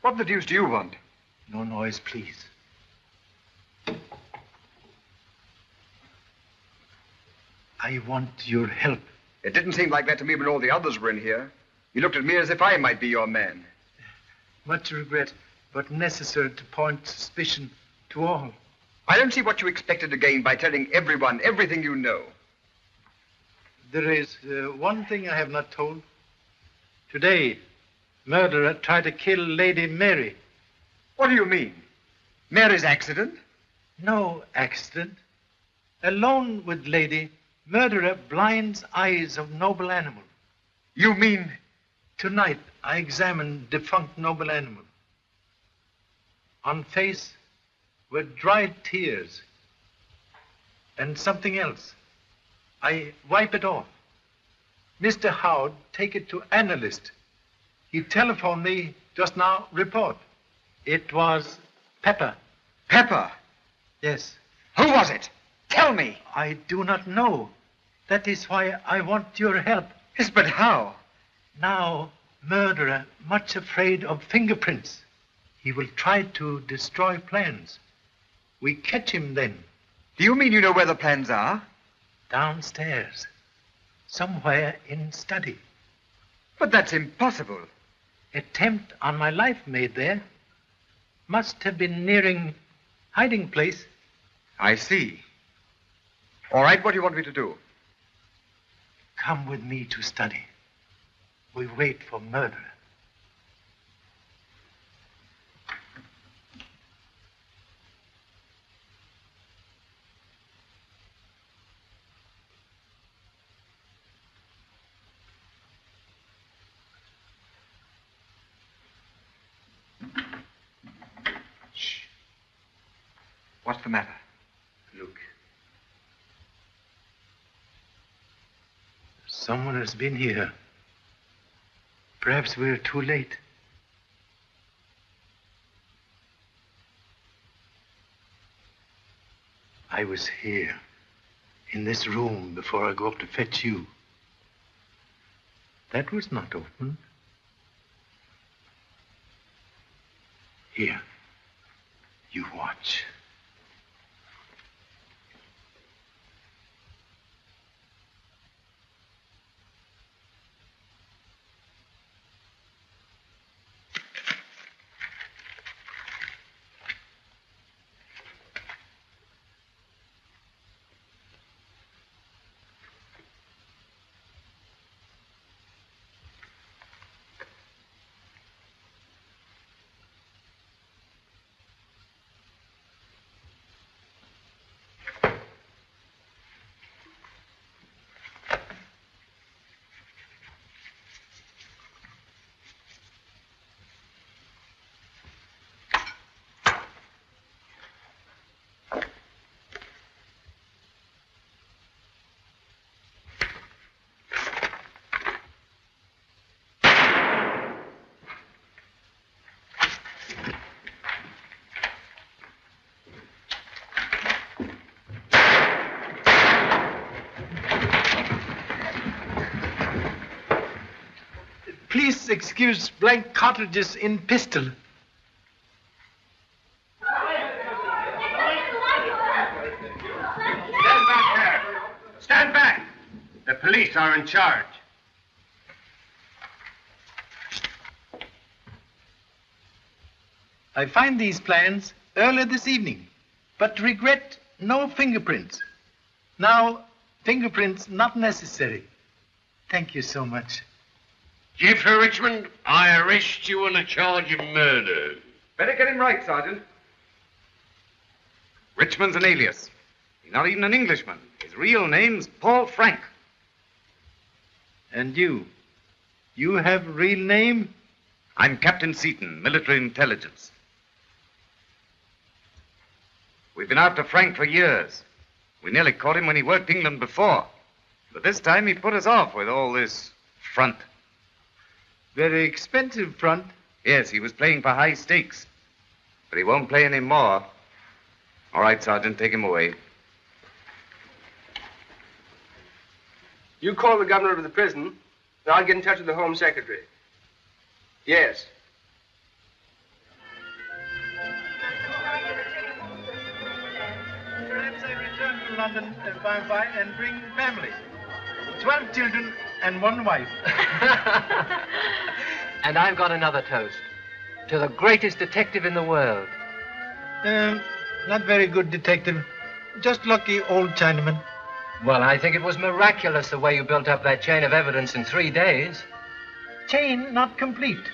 What the deuce do you want? No noise, please. I want your help. It didn't seem like that to me when all the others were in here. You looked at me as if I might be your man. Much regret, but necessary to point suspicion to all. I don't see what you expected to gain by telling everyone everything you know. There is one thing I have not told. Today, murderer tried to kill Lady Mary. What do you mean? Mary's accident? No accident. Alone with lady, murderer blinds eyes of noble animal. You mean? Tonight, I examined defunct noble animal. On face were dried tears and something else. I wipe it off. Mr. Howard, take it to analyst. He telephoned me just now, report. It was pepper. Pepper? Yes. Who was it? Tell me. I do not know. That is why I want your help. Yes, but how? Now, murderer, much afraid of fingerprints. He will try to destroy plans. We catch him then. Do you mean you know where the plans are? Downstairs. Somewhere in study. But that's impossible. Attempt on my life made there. Must have been nearing hiding place. I see. All right, what do you want me to do? Come with me to study. We wait for murder. Shh. What's the matter? Look. Someone has been here. Perhaps we're too late. I was here, in this room, before I go up to fetch you. That was not open. Here, you watch. Please excuse blank cartridges in pistol. Stand back there. Stand back. The police are in charge. I find these plans early this evening, but regret no fingerprints. Now, fingerprints not necessary. Thank you so much. Jeffrey Richmond, I arrest you on a charge of murder. Better get him right, Sergeant. Richmond's an alias. He's not even an Englishman. His real name's Paul Frank. And you? You have real name? I'm Captain Seaton, military intelligence. We've been after Frank for years. We nearly caught him when he worked England before. But this time he put us off with all this front. Very expensive front. Yes, he was playing for high stakes. But he won't play any more. All right, Sergeant, take him away. You call the governor of the prison, and I'll get in touch with the Home Secretary. Yes. to London and bring family. 12 children and 1 wife. And I've got another toast. To the greatest detective in the world. Not very good detective. Just lucky old Chinaman. Well, I think it was miraculous the way you built up that chain of evidence in 3 days. Chain not complete.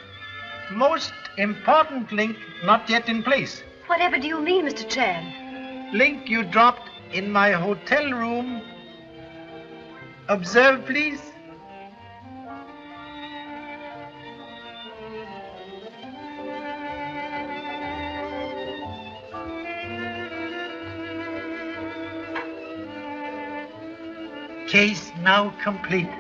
Most important link not yet in place. Whatever do you mean, Mr. Tran? Link you dropped in my hotel room. Observe, please. Case now complete.